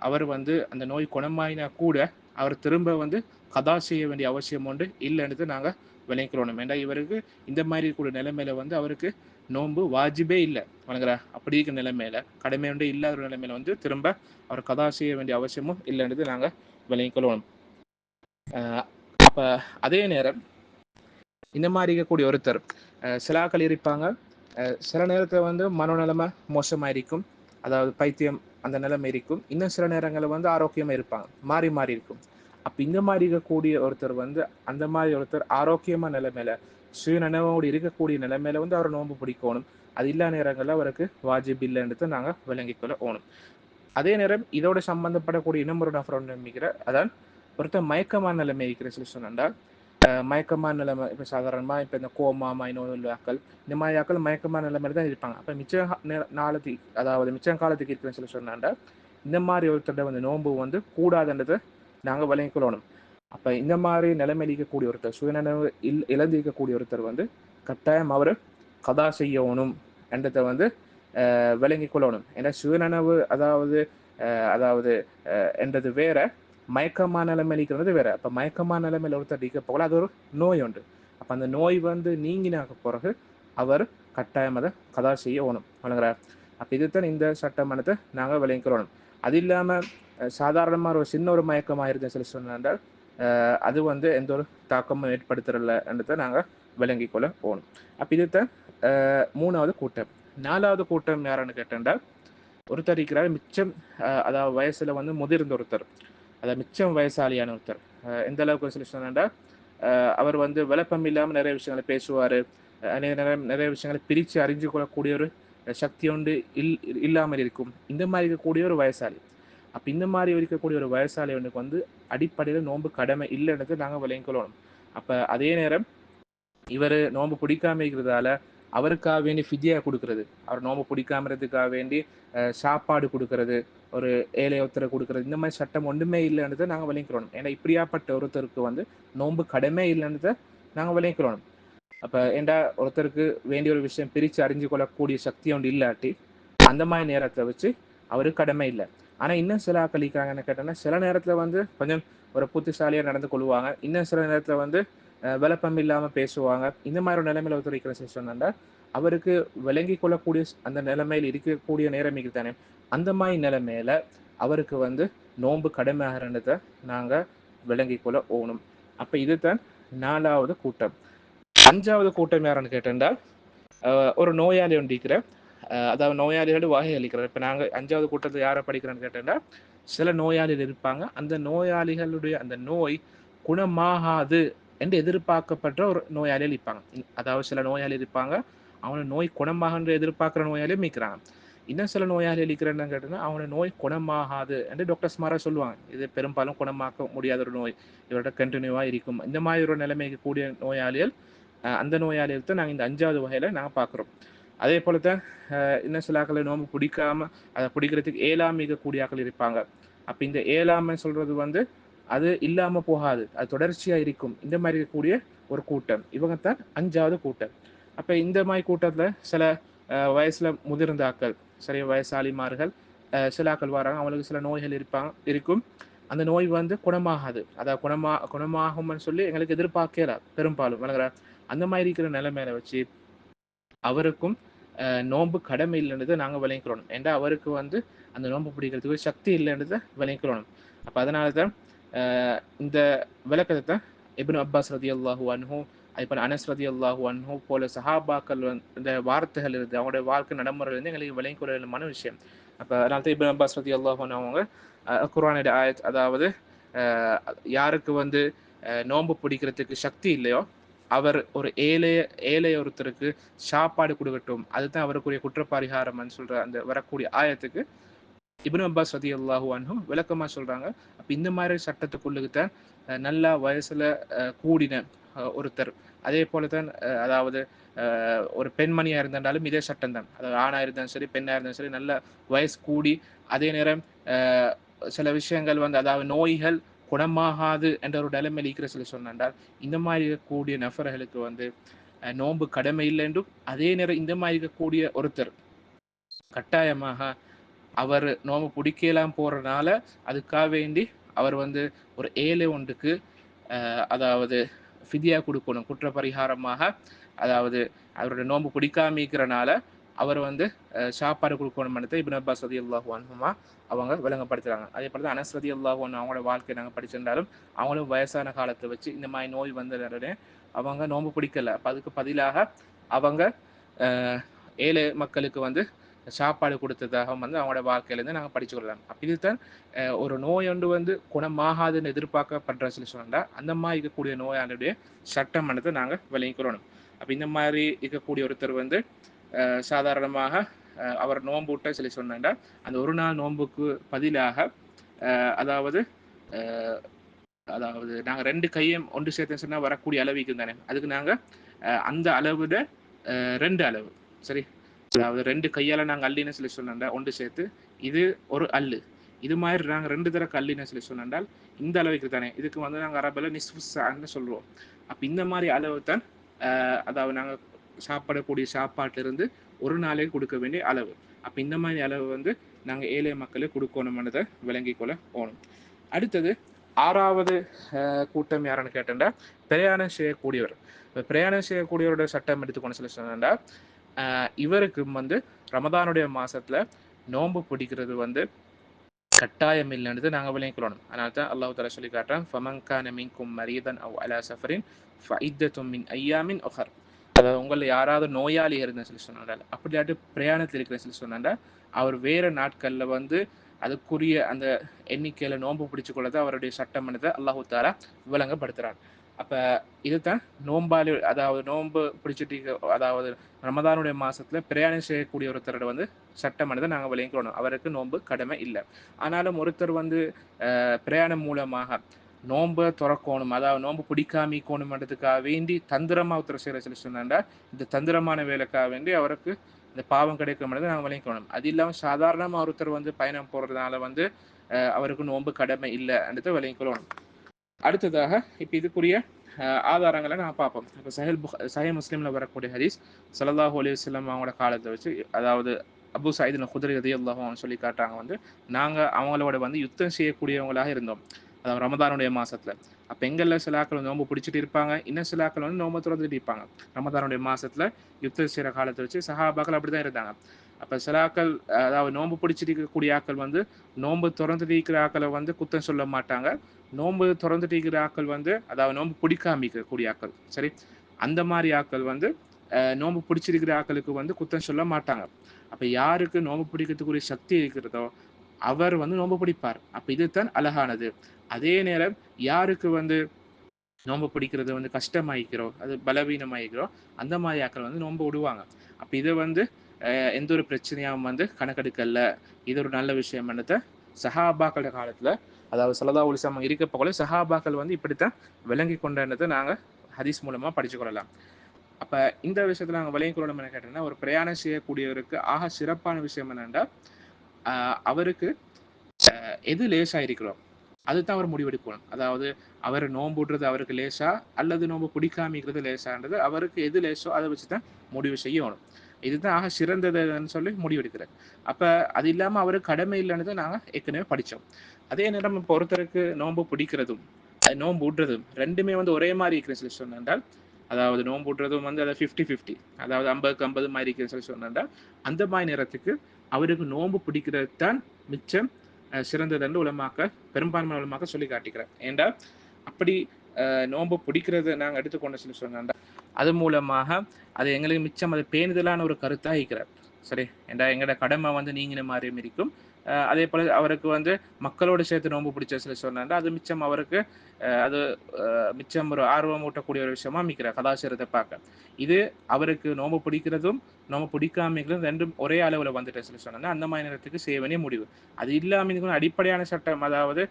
அவர் வந்து அந்த நோய் குணமாயினா கூட அவர் திரும்ப வந்து கதா செய்ய வேண்டிய அவசியம் உண்டு இல்லைன்னு நாங்கள் விளங்கிக்கிறோம். ஏன்னா இவருக்கு இந்த மாதிரி கூட நிலைமையில வந்து அவருக்கு நோன்பு வாஜிபே இல்லை வணங்குற அப்படி இருக்கிற நிலைமையில கடமை ஒன்றே இல்லாத ஒரு நிலைமையில வந்து திரும்ப அவர் கதா செய்ய வேண்டிய அவசியமும் இல்லைன்றது நாங்கள் விளங்கிக்கொள்ளணும். அப்ப அதே நேரம் இந்த மாதிரி இருக்கக்கூடிய ஒருத்தர் சிலாக்கள் இருப்பாங்க, சில நேரத்தில் வந்து மனோநிலைமை மோசமாக இருக்கும், அதாவது பைத்தியம் அந்த நிலைமை இருக்கும். இன்னும் சில நேரங்களில் வந்து ஆரோக்கியமாக இருப்பாங்க, மாறி மாறி இருக்கும். அப்போ இந்த மாதிரி இருக்கக்கூடிய ஒருத்தர் வந்து அந்த மாதிரி ஒருத்தர் ஆரோக்கியமான நிலைமையில சுயநினைவோடு இருக்கக்கூடிய நிலைமையில வந்து அவர் நோன்பு பிடிக்கணும். அது இல்லா நேரங்களில் அவருக்கு வாஜிப் இல்லைன்றது நாங்கள் விளங்கிக்கொள்ள ஓணும். அதே நேரம் இதோட சம்பந்தப்படக்கூடிய இன்னொரு நபர் நம்பிக்கிற அதான் ஒருத்தர் மயக்கமான நிலைமை இருக்கிற சொல்லி சொன்னால் மயக்கமான நிலைமை இப்போ சாதாரணமாக இப்போ இந்த கோமா மைனோல் ஆக்கள் இந்த மாதிரி ஆக்கள் மயக்கமான நிலைமையில தான் இருப்பாங்க. அப்போ மிச்சம் காலத்துக்கு இருக்கிறேன்னு சொல்லி சொன்னாண்டா இந்த மாதிரி ஒருத்தர் வந்து நோன்பு வந்து கூடாதுன்றதை நாங்கள் விளங்கிக்கொள்ளணும். அப்போ இந்த மாதிரி நிலைமை இருக்கக்கூடிய ஒருத்தர் சுயநினைவு இழந்து இருக்கக்கூடிய ஒருத்தர் வந்து கட்டாயம் அவர் கதா செய்யணும் என்றதை வந்து விளங்கி கொள்ளணும். ஏன்னா சுயநினைவு அதாவது என்றது வேற, மயக்கமான நிலைமை இருக்கிறது வேற. அப்போ மயக்கமான நிலைமையில் ஒருத்தர் இருக்க போகல, அது ஒரு நோய் உண்டு. அப்போ அந்த நோய் வந்து நீங்கினாக்க பிறகு அவர் கட்டாயம் அதை கதா செய்ய ஓணும் வழங்குறார். அப்போ இதுதான் இந்த சட்டமானதை நாங்கள் விளங்கிக்கிறோம். அது இல்லாமல் சாதாரணமாக ஒரு சின்ன ஒரு மயக்கமாக இருக்குன்னு சொல்லி சொன்னால் அது வந்து எந்த ஒரு தாக்கமும் ஏற்படுத்துறதுன்றதை நாங்கள் விளங்கி கொள்ள போகணும். அப்போ இதுதான் 3வது கூட்டம். 4வது கூட்டம் யாருன்னு கேட்டால் ஒருத்தர் இருக்கிறார் மிச்சம் அதாவது வயசுல வந்து முதிர்ந்த ஒருத்தர், அதாவது மிச்சம் வயசாலியான ஒருத்தர். எந்த அளவுக்கு சொல்லி சொன்னா, அவர் வந்து விளப்பம் இல்லாமல் நிறைய விஷயங்களை பேசுவார், நிறைய விஷயங்களை பிரித்து அறிஞ்சு கொள்ளக்கூடிய ஒரு சக்தி ஒன்று இல்லாமல் இருக்கும். இந்த மாதிரி இருக்கக்கூடிய ஒரு வயசாளி. அப்போ இந்த மாதிரி இருக்கக்கூடிய ஒரு வயசாளி ஒன்றுக்கு வந்து அடிப்படையில் நோன்பு கடமை இல்லைன்றது நாங்கள் விளங்கிக்கொள்ளணும். அப்போ அதே நேரம் இவர் நோன்பு பிடிக்காம இருக்கிறதால அவருக்காக வேண்டி ஃபிதியா கொடுக்கறது, அவர் நோன்பு பிடிக்காமறதுக்காக வேண்டி சாப்பாடு கொடுக்கறது, ஒரு ஏழை ஒருத்தரை கொடுக்கறது, இந்த மாதிரி சட்டம் ஒன்றுமே இல்லைன்றதை நாங்கள் விளங்கிக்கிறோம். ஏன்னா இப்படியாப்பட்ட ஒருத்தருக்கு வந்து நோன்பு கடமை இல்லைன்றதை நாங்கள் விளங்கிக்கிறோம். அப்போ ஏண்டா ஒருத்தருக்கு வேண்டிய ஒரு விஷயம் பிரித்து அறிஞ்சு கொள்ளக்கூடிய சக்தி ஒன்று இல்லாட்டி அந்த மாதிரி நேரத்தை வச்சு அவருக்கு கடமை இல்லை. ஆனால் இன்னும் சில ஆக்கள் இருக்கிறாங்கன்னு கேட்டோன்னா, சில நேரத்தில் வந்து கொஞ்சம் ஒரு புத்திசாலியாக நடந்து கொள்வாங்க, இன்னும் சில நேரத்தில் வந்து விளப்பம் இல்லாமல் பேசுவாங்க. இந்த மாதிரி ஒரு நிலைமையில் ஒருத்தர் இருக்கிற சொன்னா அவருக்கு விளங்கி கொள்ளக்கூடிய அந்த நிலைமையில் இருக்கக்கூடிய நேரம் தானே, அந்த மாதிரி நிலைமையில அவருக்கு வந்து நோன்பு கடமை ஆகிறன்றதை நாங்கள் விளங்கி கொள்ள ஓணும். அப்போ இதுதான் 4வது கூட்டம். 5வது கூட்டம் யாருன்னு கேட்டால் ஒரு நோயாளி ஒன்றிக்கிற, அதாவது நோயாளிகள் வகை அளிக்கிறார். இப்போ நாங்கள் 5வது கூட்டத்தில் யாரை படிக்கிறோன்னு கேட்டால், சில நோயாளிகள் இருப்பாங்க, அந்த நோயாளிகளுடைய அந்த நோய் குணமாகாது என்று எதிர்பார்க்கப்பட்ட ஒரு நோயாளிகள் இருப்பாங்க. அதாவது சில நோயாளி இருப்பாங்க, அவனை நோய் குணமாக எதிர்பார்க்குற நோயாளியும் இருக்கிறாங்க. இன்னும் சில நோயாளி இருக்கிறேன்னு கேட்டோன்னா, அவனை நோய் குணமாகாது என்று டாக்டர்ஸ் மாரா சொல்லுவாங்க, இது பெரும்பாலும் குணமாக்க முடியாத ஒரு நோய், இவரோட கண்டினியூவாக இருக்கும். இந்த மாதிரி ஒரு நிலைமைக்கு கூடிய நோயாளிகள், அந்த நோயாளிகள் நாங்கள் இந்த 5வது வகையில் நாங்கள் பார்க்குறோம். அதே போல தான் இன்னும் சில ஆக்களை நோம்பு பிடிக்காம அதை பிடிக்கிறதுக்கு ஏழாமிக கூடிய ஆக்கள் இருப்பாங்க. அப்போ இந்த ஏழாமை சொல்றது வந்து அது இல்லாமல் போகாது, அது தொடர்ச்சியாக இருக்கும். இந்த மாதிரி இருக்கக்கூடிய ஒரு கூட்டம் இவங்க தான் 5வது கூட்டம். அப்போ இந்த மாதிரி கூட்டத்தில் சில வயசுல முதிர்ந்த ஆக்கள், சரி வயசாளிமார்கள், சில ஆக்கள் வராங்க, அவங்களுக்கு சில நோய்கள் இருக்கும். அந்த நோய் வந்து குணமாகாது, அதாவது குணமாகும்னு சொல்லி எங்களுக்கு எதிர்பார்க்கல பெரும்பாலும் விளங்குற. அந்த மாதிரி இருக்கிற நிலைமையில வச்சு அவருக்கும் நோன்பு கடமை இல்லைன்றதை நாங்கள் விளங்கிக்கிறோம். ஏன்னா அவருக்கு வந்து அந்த நோன்பு பிடிக்கிறதுக்கு சக்தி இல்லைன்றதை விளங்கிக்கிறோம். அப்போ அதனால தான் இந்த விளக்கத்தை தான் இப்னு அப்பாஸ் ரலியல்லாஹு அன்ஹு, இப்போ அனஸ் ரலியல்லாஹு அன்ஹு போல சஹாபாக்கள் இந்த வார்த்தைகள் இருந்து அவங்களுடைய வாழ்க்கை நடைமுறையில் இருந்து எங்களுக்கு விளங்கிக் கொள்ளமான விஷயம். அப்போ அதனால தான் இப்னு அப்பாஸ் ரலியல்லாஹு அன்ஹு அவங்க குர்ஆனுடைய ஆயத், அதாவது யாருக்கு வந்து நோன்பு பிடிக்கிறதுக்கு சக்தி இல்லையோ அவர் ஒரு ஏழை ஒருத்தருக்கு சாப்பாடு கொடுக்கட்டும், அதுதான் அவருக்குரிய குற்றப்பரிகாரம்னு சொல்ற அந்த வரக்கூடிய ஆயத்துக்கு இப்னு அப்பாஸ் ரலியல்லாஹு அன்ஹு விளக்கமா சொல்றாங்க. அப்ப இந்த மாதிரி சட்டத்துக்குள்ளுக்குத்தான் நல்லா வயசுல கூடின ஒருத்தர், அதே போலதான் அதாவது ஒரு பெண்மணியா இருந்தாலும் இதே சட்டம் தான், அதாவது ஆணா இருந்தாலும் சரி பெண்ணா இருந்தாலும் சரி, நல்ல வயசு கூடி அதே நேரம் சில விஷயங்கள் வந்து அதாவது நோய்கள் குணமாகாது என்ற ஒரு நிலைமையில் இருக்கிற சொல்லி சொன்னால், இந்த மாதிரி இருக்கக்கூடிய நபர்களுக்கு வந்து நோன்பு கடமை இல்லை என்றும், அதே நேரம் இந்த மாதிரி இருக்கக்கூடிய ஒருத்தர் கட்டாயமாக அவர் நோம்பு பிடிக்கலாம் போறதுனால அதுக்காக வேண்டி அவர் வந்து ஒரு ஏழை ஒன்றுக்கு அதாவது ஃபிதியா கொடுக்கணும், குற்றப்பரிகாரமாக. அதாவது அவருடைய நோன்பு பிடிக்காம இருக்கிறனால அவர் வந்து சாப்பாடு கொடுக்கணும்னு இப்னு அப்பாஸ் ரலியல்லாஹு அன்ஹுமா அவங்க விளங்கப்படுத்துறாங்க. அதே போல தான் அனஸ் ரலியல்லாஹு அன்ஹு அவங்களோட வாழ்க்கையை நாங்கள் படிச்சிருந்தாலும் அவங்களும் வயசான காலத்தை வச்சு இந்த மாதிரி நோய் வந்ததுடனே அவங்க நோன்பு பிடிக்கல. அப்போ அதுக்கு பதிலாக அவங்க ஏழை மக்களுக்கு வந்து சாப்பாடு கொடுத்ததாக வந்து அவங்களோட வாழ்க்கையிலேருந்து நாங்கள் படிச்சு கொள்ளலாம். அப்போ இதுதான் ஒரு நோய் ஒன்று வந்து குணமாகாதுன்னு எதிர்பார்க்கப்படுற சொல்லி சொன்னால், அந்த மாதிரி இருக்கக்கூடிய நோயாளுடைய சட்டமானதை நாங்கள் விளங்கிக்கிறோம். அப்போ இந்த மாதிரி இருக்கக்கூடிய ஒருத்தர் வந்து சாதாரணமாக அவர் நோன்பு விட்ட சொல்லி சொன்னா, அந்த ஒரு நாள் நோன்புக்கு பதிலாக அதாவது அதாவது நாங்கள் 2 கையும் ஒன்று சேர்த்து சொன்னால் வரக்கூடிய அளவுக்கு தானே, அதுக்கு நாங்கள் அந்த அளவுட 2 அளவு, சரி, அதாவது 2 கையால் நாங்கள் அள்ளின்னு சொல்லி சொன்னா ஒன்று சேர்த்து இது ஒரு அல்லு, இது மாதிரி நாங்கள் 2 தடவை அள்ளின்னு சொல்லி சொன்னால் இந்த அளவுக்கு தானே, இதுக்கு வந்து நாங்கள் அரபில் நிஸ்ஃபுஸ்ஸான்னு சொல்லுவோம். அப்போ இந்த மாதிரி அளவு தான் அதாவது நாங்கள் சாப்பிடக்கூடிய சாப்பாட்டிலிருந்து ஒரு நாளைக்கு கொடுக்க வேண்டிய அளவு. அப்போ இந்த மாதிரி அளவு வந்து நாங்கள் ஏழை மக்களுக்கு கொடுக்கணும்ன்றதை விளங்கிக் கொள்ள போகணும். அடுத்தது 6வது கூட்டம் யாருன்னு கேட்டா, பிரயாணம் செய்யக்கூடியவர். பிரயாணம் செய்யக்கூடியவரோட சட்டம் எடுத்துக்கொண்டு சொல்லி சொன்னா, இவருக்கு வந்து ரமதானுடைய மாசத்துல நோன்பு பிடிக்கிறது வந்து கட்டாயம் இல்லைன்றது நாங்கள் விளங்கிக்கொள்ளணும். அதனால தான் அல்லாஹ் தஆலா சொல்லி காட்டுறான், ஃபமன் கான மின்கும் மரீதன் அவ் அலா சஃபரின் ஃபஇத்தத்தும் மின் ஐயாமின் உஹர். அதாவது உங்களை யாராவது நோயாளி இருந்தேன்னு சொல்லி சொன்னாங்க, அப்படியாட்டு பிரயாணத்தில் இருக்கிறேன்னு சொல்லி சொன்னாங்க, அவர் வேற நாட்கள்ல வந்து அதுக்குரிய அந்த எண்ணிக்கையில நோன்பு பிடிச்சு கொள்ளதை அவருடைய சட்டம் என்னதை அல்லாஹு தாலா விளங்கப்படுத்துறார். அப்ப இதுதான் நோம்பாளி, அதாவது நோன்பு பிடிச்சிட்டு அதாவது ரமதானுடைய மாசத்துல பிரயாணம் செய்யக்கூடிய ஒருத்தரோட வந்து சட்டமானதை நாங்கள் விளங்கிக்கணும். அவருக்கு நோன்பு கடமை இல்லை. ஆனாலும் ஒருத்தர் வந்து பிரயாணம் மூலமாக நோன்பை துறக்கணும், அதாவது நோன்பு பிடிக்காமிக்கணும்ன்றதுக்காக வேண்டி தந்திரமா ஒருத்தர் செய்யற சொல்லி சொன்னாண்டா, இந்த தந்திரமான வேலைக்காக வேண்டி அவருக்கு இந்த பாவம் கிடைக்கும்ன்றதை நாங்கள் விளங்கிக்கணும். அது இல்லாமல் சாதாரணமாக ஒருத்தர் வந்து பயணம் போறதுனால வந்து அவருக்கு நோன்பு கடமை இல்லைன்றதை விளங்கிக்கணும். அடுத்ததாக இப்போ இதுக்குரிய ஆதாரங்களை நான் பார்ப்போம். இப்போ சஹீஹ் முஸ்லிம்ல வரக்கூடிய ஹதீஸ், ஸல்லல்லாஹு அலைஹி வஸல்லம் அவங்களோட காலத்தை வச்சு, அதாவது அபூ சயீத் அல்-குத்ரி ரலியல்லாஹு அன்ஹு சொல்லி காட்டுறாங்க வந்து, நாங்கள் அவங்களோட வந்து யுத்தம் செய்யக்கூடியவங்களாக இருந்தோம், அதாவது ரமதானுடைய மாசத்துல. அப்போ எங்களில் சில ஆக்கள் வந்து நோன்பு பிடிச்சிட்டு இருப்பாங்க, இன்னும் சில ஆக்கள் வந்து நோன்பு திறந்துட்டு இருப்பாங்க. ரமதானுடைய மாசத்துல யுத்தம் செய்கிற காலத்தை வச்சு சஹாபாக்கள் அப்படி தான் இருந்தாங்க. அப்போ சில ஆக்கள், அதாவது நோன்பு பிடிச்சிட்டு இருக்கக்கூடிய ஆக்கள் வந்து நோன்பு திறந்துட்டு இருக்கிற ஆக்களை வந்து குத்தம் சொல்ல மாட்டாங்க. நோன்பு திறந்துட்டு இருக்கிற ஆக்கள் வந்து, அதாவது நோன்பு பிடிக்காமிக்கக்கூடிய ஆக்கள், சரி, அந்த மாதிரி ஆக்கள் வந்து நோன்பு பிடிச்சிருக்கிற ஆக்களுக்கு வந்து குத்தம் சொல்ல மாட்டாங்க. அப்ப யாருக்கு நோன்பு பிடிக்கிறதுக்குரிய சக்தி இருக்கிறதோ அவர் வந்து நோன்பு பிடிப்பார். அப்ப இதுதான் அழகானது. அதே நேரம் யாருக்கு வந்து நோன்பு பிடிக்கிறது வந்து கஷ்டமாயிக்கிறோம், அது பலவீனமாயிக்கிறோம், அந்த மாதிரி ஆக்கள் வந்து நோன்பு விடுவாங்க. அப்ப இதை வந்து எந்த ஒரு பிரச்சனையாகவும் வந்து கணக்கெடுக்கல. இது ஒரு நல்ல விஷயம் என்னத்த சஹாபாக்களோட காலத்துல, அதாவது ஸல்லல்லாஹு அலைஹி வஸல்லம் இருக்க போல சஹாபாக்கள் வந்து இப்படித்தான் விளங்கி கொண்டதை நாங்கள் ஹதீஸ் மூலமா படிச்சு கொள்ளலாம். அப்ப இந்த விஷயத்துல நாங்கள் விளங்கி கொள்ளணும் என்ன கேட்டீங்கன்னா, ஒரு பிரயாணம் செய்யக்கூடியவருக்கு ஆக சிறப்பான விஷயம் என்னென்னா, அவருக்கு எது லேசா இருக்கிறோம் அதுதான் அவர் முடிவெடுக்கணும். அதாவது அவர் நோம்புடுறது அவருக்கு லேசா அல்லது நோம்பு பிடிக்காமிக்கிறது லேசான்றது அவருக்கு எது லேசோ அதை வச்சுதான் முடிவு செய்யணும். இதுதான் ஆக சிறந்ததுன்னு சொல்லி முடிவெடுக்கிறார். அப்ப அது இல்லாம அவருக்கு கடமை இல்லைன்னு நாங்க ஏற்கனவே படிச்சோம். அதே நேரம் இப்போ ஒருத்தருக்கு நோன்பு பிடிக்கிறதும் நோன்பு விடுறதும் ரெண்டுமே வந்து ஒரே மாதிரி இருக்கிற சொல்லி சொன்னால், அதாவது நோன்பு விடுறதும் வந்து அதை 50-50, அதாவது 50-50 மாதிரி இருக்கிற சொல்லி சொன்னால், அந்த மாதிரி நேரத்துக்கு அவருக்கு நோன்பு பிடிக்கிறது தான் மிச்சம் சிறந்தது என்று உலமாக்கள், பெரும்பான்மை உலமாக்கள் சொல்லி காட்டிக்கிறேன். ஏண்டா அப்படி நோன்பு பிடிக்கிறது நாங்கள் எடுத்துக்கொண்டு சொல்லி சொன்னா, அது மூலமாக அது எங்களுக்கு மிச்சம் அது பேணுதலான ஒரு கருத்தாக இருக்கிறார். சரி, ஏண்டா எங்களோட கடமை வந்து நீங்கின மாதிரியும் இருக்கும். அதே போல அவருக்கு வந்து மக்களோடு சேர்த்து நோன்பு பிடிச்ச சொல்லி சொன்னா அது மிச்சம் அவருக்கு அது மிச்சம் ஒரு ஆர்வம் ஊட்டக்கூடிய ஒரு விஷயமா மிக்கிற கலாச்சாரத்தை பார்க்க. இது அவருக்கு நோன்பு பிடிக்கிறதும் நோன்பு பிடிக்காமிக்கிறதும் ரெண்டும் ஒரே அளவில் வந்துட்டு சொல்லி சொன்னா அந்த மாதிரி நேரத்துக்கு செய்ய வேண்டிய முடிவு. அது இல்லாமல் அடிப்படையான சட்டம், அதாவது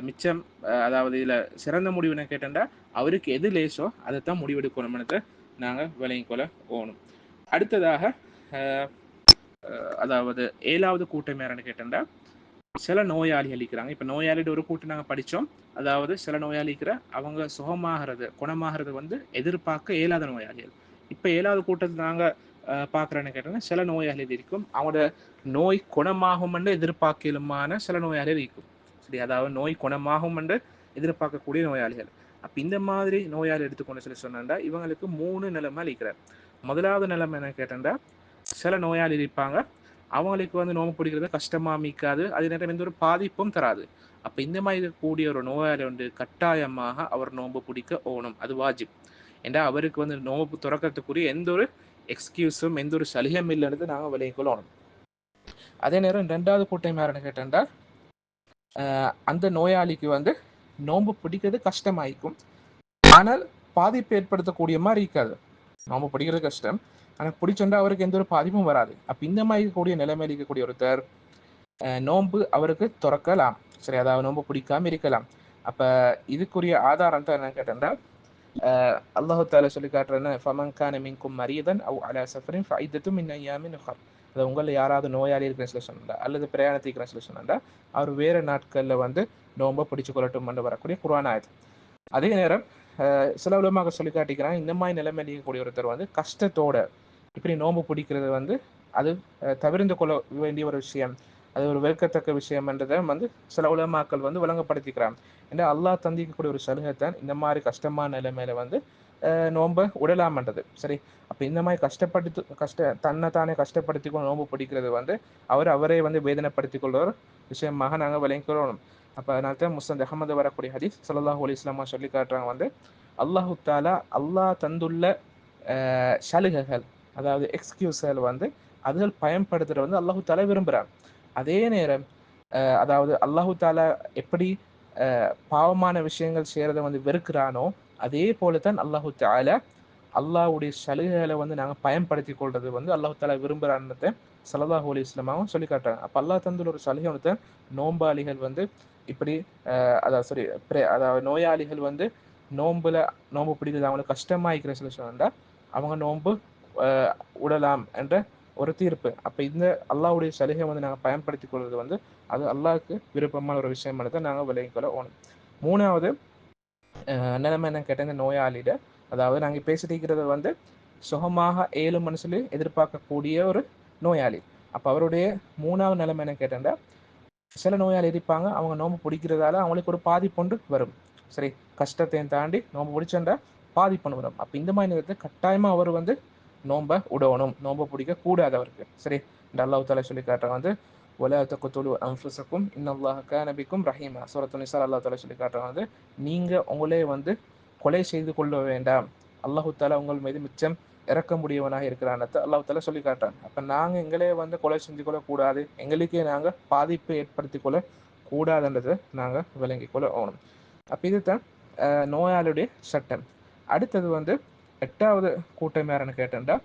மிச்சம், அதாவது இதுல சிறந்த முடிவு என்ன கேட்டா அவருக்கு எது லேசோ அதைத்தான் முடிவெடுக்கணும்னு நாங்கள் விளங்கிக்கொள்ள போகணும். அடுத்ததாக அதாவது 7வது கூட்டம் யாருன்னு கேட்டா, சில நோயாளிகள் இருக்கிறாங்க. இப்ப நோயாளியோட ஒரு கூட்டம் நாங்கள் படிச்சோம். அதாவது சில நோயாளி இருக்கிற அவங்க சுகமாகிறது குணமாகிறது வந்து எதிர்பார்க்க இயலாத நோயாளிகள். இப்ப 7வது கூட்டத்தில் நாங்க பார்க்குறேன்னு கேட்டோம்னா, சில நோயாளிகள் இருக்கும் அவங்களோட நோய் குணமாகும் என்று எதிர்பார்க்கலுமான சில நோயாளிகள் இருக்கும். சரி, அதாவது நோய் குணமாகும் என்று எதிர்பார்க்கக்கூடிய நோயாளிகள். அப்ப இந்த மாதிரி நோயாளி எடுத்துக்கொண்டு சொல்லி சொன்னா இவங்களுக்கு 3 நிலைமை இருக்கிறார். முதலாவது நிலைமை என்ன கேட்டா, சில நோயாளி இருப்பாங்க அவங்களுக்கு வந்து நோம்பு பிடிக்கிறது கஷ்டமா மீக்காது, அதே நேரம் எந்த ஒரு பாதிப்பும் தராது. அப்ப இந்த மாதிரி இருக்கக்கூடிய ஒரு நோயாளி வந்து கட்டாயமாக அவர் நோம்பு பிடிக்க ஓணும், அது வாஜிப். ஏன்னா அவருக்கு வந்து நோம்பு துறக்கிறதுக்குரிய எந்த ஒரு எக்ஸ்கியூஸும் எந்த ஒரு சலுகையும் இல்லைன்னு நாங்கள் விளைவிக்கொள்ளணும். அதே நேரம் 2வது கூட்டம் யாருன்னு கேட்டா, அந்த நோயாளிக்கு வந்து நோம்பு பிடிக்கிறது கஷ்டமாயிக்கும், ஆனால் பாதிப்பு ஏற்படுத்தக்கூடிய மாதிரி இருக்காது. நோம்பு பிடிக்கிறது கஷ்டம், ஆனால் பிடிச்சோண்டா அவருக்கு எந்த ஒரு பாதிப்பும் வராது. அப்ப இந்த மாதிரி இருக்கக்கூடிய நிலைமையில் இருக்கக்கூடிய ஒருத்தர் நோன்பு அவருக்கு துறக்கலாம். சரி, அதாவது நோன்பு பிடிக்காம இருக்கலாம். அப்ப இதுக்குரிய ஆதாரம் தான் என்ன கேட்டா, அல்லாஹு தாலா சொல்லி காட்டுறேன்னு, ஃபமன் கான மின்கும் மரீதன் அவ் அலா சஃபரின் ஃபைதத்தும் மின் அய்யாமின் உஹர். அது உங்களை யாராவது நோயாளி இருக்கிற சொல்லி சொன்னா அல்லது பிரயாணத்திக்கிற சொல்லி சொன்னா அவர் வேறு நாட்கள்ல வந்து நோன்பை பிடிச்சு கொள்ளட்டும் என்று வரக்கூடிய குர்ஆன் ஆயத். அதே நேரம் சில உலமாக்கள் சொல்லி காட்டிக்கிறாங்க, இந்த மாதிரி நிலைமை இருக்கக்கூடிய ஒருத்தர் வந்து கஷ்டத்தோட இப்படி நோன்பு பிடிக்கிறது வந்து அது தவிர்த்து கொள்ள வேண்டிய ஒரு விஷயம், அது ஒரு வெறுக்கத்தக்க விஷயம் என்றதை வந்து சில உலமாக்கள் வந்து விளங்கப்படுத்திக்கிறாங்க. ஏன்னா அல்லாஹ் தந்திக்கக்கூடிய ஒரு சலுகைத்தான் இந்த மாதிரி கஷ்டமான நிலைமையில வந்து நோன்பை உடலாமன்றது. சரி, அப்ப இந்த மாதிரி தன்னை தானே கஷ்டப்படுத்தி கொண்டு நோன்பு பிடிக்கிறது வந்து அவரே வந்து வேதனைப்படுத்திக் கொள்ற ஒரு விஷயமாக நாங்கள் விளங்கிக்கிறோம். அப்ப அதனால தான் முஸ்னத் அஹ்மது வரக்கூடிய ஹதீஸ் ஸல்லல்லாஹு அலைஹி வஸல்லம் சொல்லி காட்டுறாங்க வந்து, அல்லாஹு தாலா அல்லாஹ் தந்துள்ள சலுகைகள், அதாவது எக்ஸ்கியூஸ்கள் வந்து அதுகள் பயன்படுத்துகிற வந்து அல்லாஹு தாலா விரும்புகிறான். அதே நேரம் அதாவது அல்லாஹு தாலா எப்படி பாவமான விஷயங்கள் செய்கிறத வந்து வெறுக்கிறானோ அதே போல தான் அல்லாஹு தாலா அல்லாஹ்வுடைய சலுகைகளை வந்து நாங்கள் பயன்படுத்தி கொள்வது வந்து அல்லாஹு தாலா விரும்புகிறான்னு ஸல்லல்லாஹு அலைஹி வஸல்லம் சொல்லி காட்டுறாங்க. அப்போ அல்லாஹ் தந்துள்ள ஒரு சலுகை வந்து நோம்பாளிகள் வந்து இப்படி அதாவது அதாவது நோயாளிகள் வந்து நோம்பு பிடிக்கிறது அவங்களுக்கு கஷ்டமாயிக்கிற சில சொன்னால் அவங்க நோன்பு உடலாம் என்ற ஒரு தீர்ப்பு. அப்போ இந்த அல்லாஹ்வுடைய சலுகை வந்து நாங்கள் பயன்படுத்தி கொள்வது வந்து அது அல்லாஹ்வுக்கு விருப்பமான ஒரு விஷயம் தான் நாங்கள் விளங்கிக்கொள்ள ஓணும். மூணாவது நிலைமை என்ன கேட்டால், இந்த நோயாளியிட அதாவது நாங்கள் பேசிட்டு இருக்கிறது வந்து சுகமாக ஏழும்னு சொல்லி எதிர்பார்க்கக்கூடிய ஒரு நோயாளி. அப்போ அவருடைய மூணாவது நிலைமை என்ன கேட்டா, சில நோயாளி இருப்பாங்க அவங்க நோம்பு பிடிக்கிறதால அவங்களுக்கு ஒரு பாதிப்பொண்டு வரும். சரி, கஷ்டத்தையும் தாண்டி நோம்பு பிடிச்சா பாதிப்பொண்டு வரும். அப்போ இந்த மாதிரி நேரத்தில் கட்டாயமாக அவர் வந்து நோம்பை விடணும், நோம்பை பிடிக்க கூடாது அவருக்கு. சரி, இந்த அல்லாஹ் தாலா சொல்லி காட்டுறாங்க வந்து وَلَا تَقْتُلُوا أَنفُسَكُمْ إِنَّ اللَّهَ كَانَ بِكُمْ رَحِيمًا. சூரத்துன் நிஸா அல்லாஹ் தாலா சொல்லி காட்டுறாங்க வந்து நீங்கள் உங்களே வந்து கொலை செய்து கொள்ள வேண்டாம், அல்லாஹு தாலா உங்கள் மீது மிச்சம் இறக்க முடியவனாக இருக்கிறான்னு அல்லாஹ் தாலா சொல்லி காட்டுறாங்க. அப்போ நாங்கள் எங்களே வந்து கொலை செஞ்சு கொள்ளக்கூடாது, எங்களுக்கே நாங்கள் பாதிப்பை ஏற்படுத்தி கொள்ள கூடாதுன்றதை நாங்கள் விளங்கி கொள்ள ஆகணும். அப்போ இதுதான் நோயாளியுடைய சட்டம். அடுத்தது வந்து 8வது கூட்டம் யாருன்னு கேட்டேன்டா,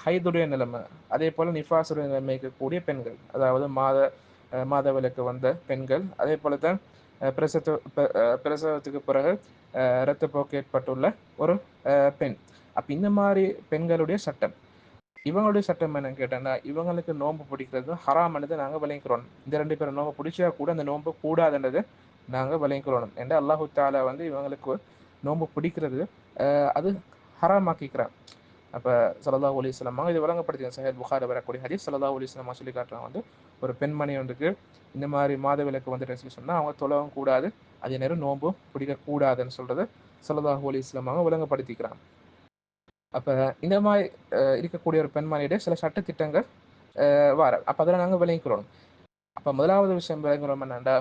ஹைதுடைய நிலைமை, அதே போல் நிஃபாசுடைய நிலைமை இருக்கக்கூடிய பெண்கள், அதாவது மாதவிலக்கு வந்த பெண்கள், அதே போல தான் பிரசவத்துக்கு பிறகு இரத்தப்போக்கு ஏற்பட்டுள்ள ஒரு பெண். அப்போ இந்த மாதிரி பெண்களுடைய சட்டம், இவங்களுடைய சட்டம் என்னன்னு கேட்டோன்னா, இவங்களுக்கு நோன்பு பிடிக்கிறது ஹராமானது நாங்கள் விளங்கிக்கிறோம். இந்த 2 பேரும் நோன்பு பிடிச்சா கூட அந்த நோன்பு கூடாதுன்றது நாங்கள் விளங்கிக்கிறோம். ஏன்னா அல்லாஹு தாலா வந்து இவங்களுக்கு நோன்பு பிடிக்கிறது அது ஹராமாக்கிக்கிறான். அப்போ ஸல்லல்லாஹு அலைஹி வஸல்லம் இது வழங்கப்படுத்தி சஹீஹ் புகாரி வரக்கூடிய ஹதீஸ். ஸல்லல்லாஹு அலைஹி வஸல்லம் சொல்லி காட்டுறாங்க வந்து ஒரு பெண்மணி வந்துக்கு இந்த மாதிரி மாதவிலக்கு வந்துட்டு சொல்லி சொன்னால் அவங்க தொழவும் கூடாது, அதே நேரம் நோன்பும் பிடிக்கக்கூடாதுன்னு சொல்கிறது ஸல்லல்லாஹு அலைஹி வஸல்லம் விளங்கப்படுத்திக்கிறாங்க. அப்போ இந்த மாதிரி இருக்கக்கூடிய ஒரு பெண்மணியுடைய சில சட்டத்திட்டங்கள் வார அப்போ அதில் நாங்கள் விளங்கிக்கிறோம். அப்போ முதலாவது விஷயம் விளங்குறோம் என்னண்டா,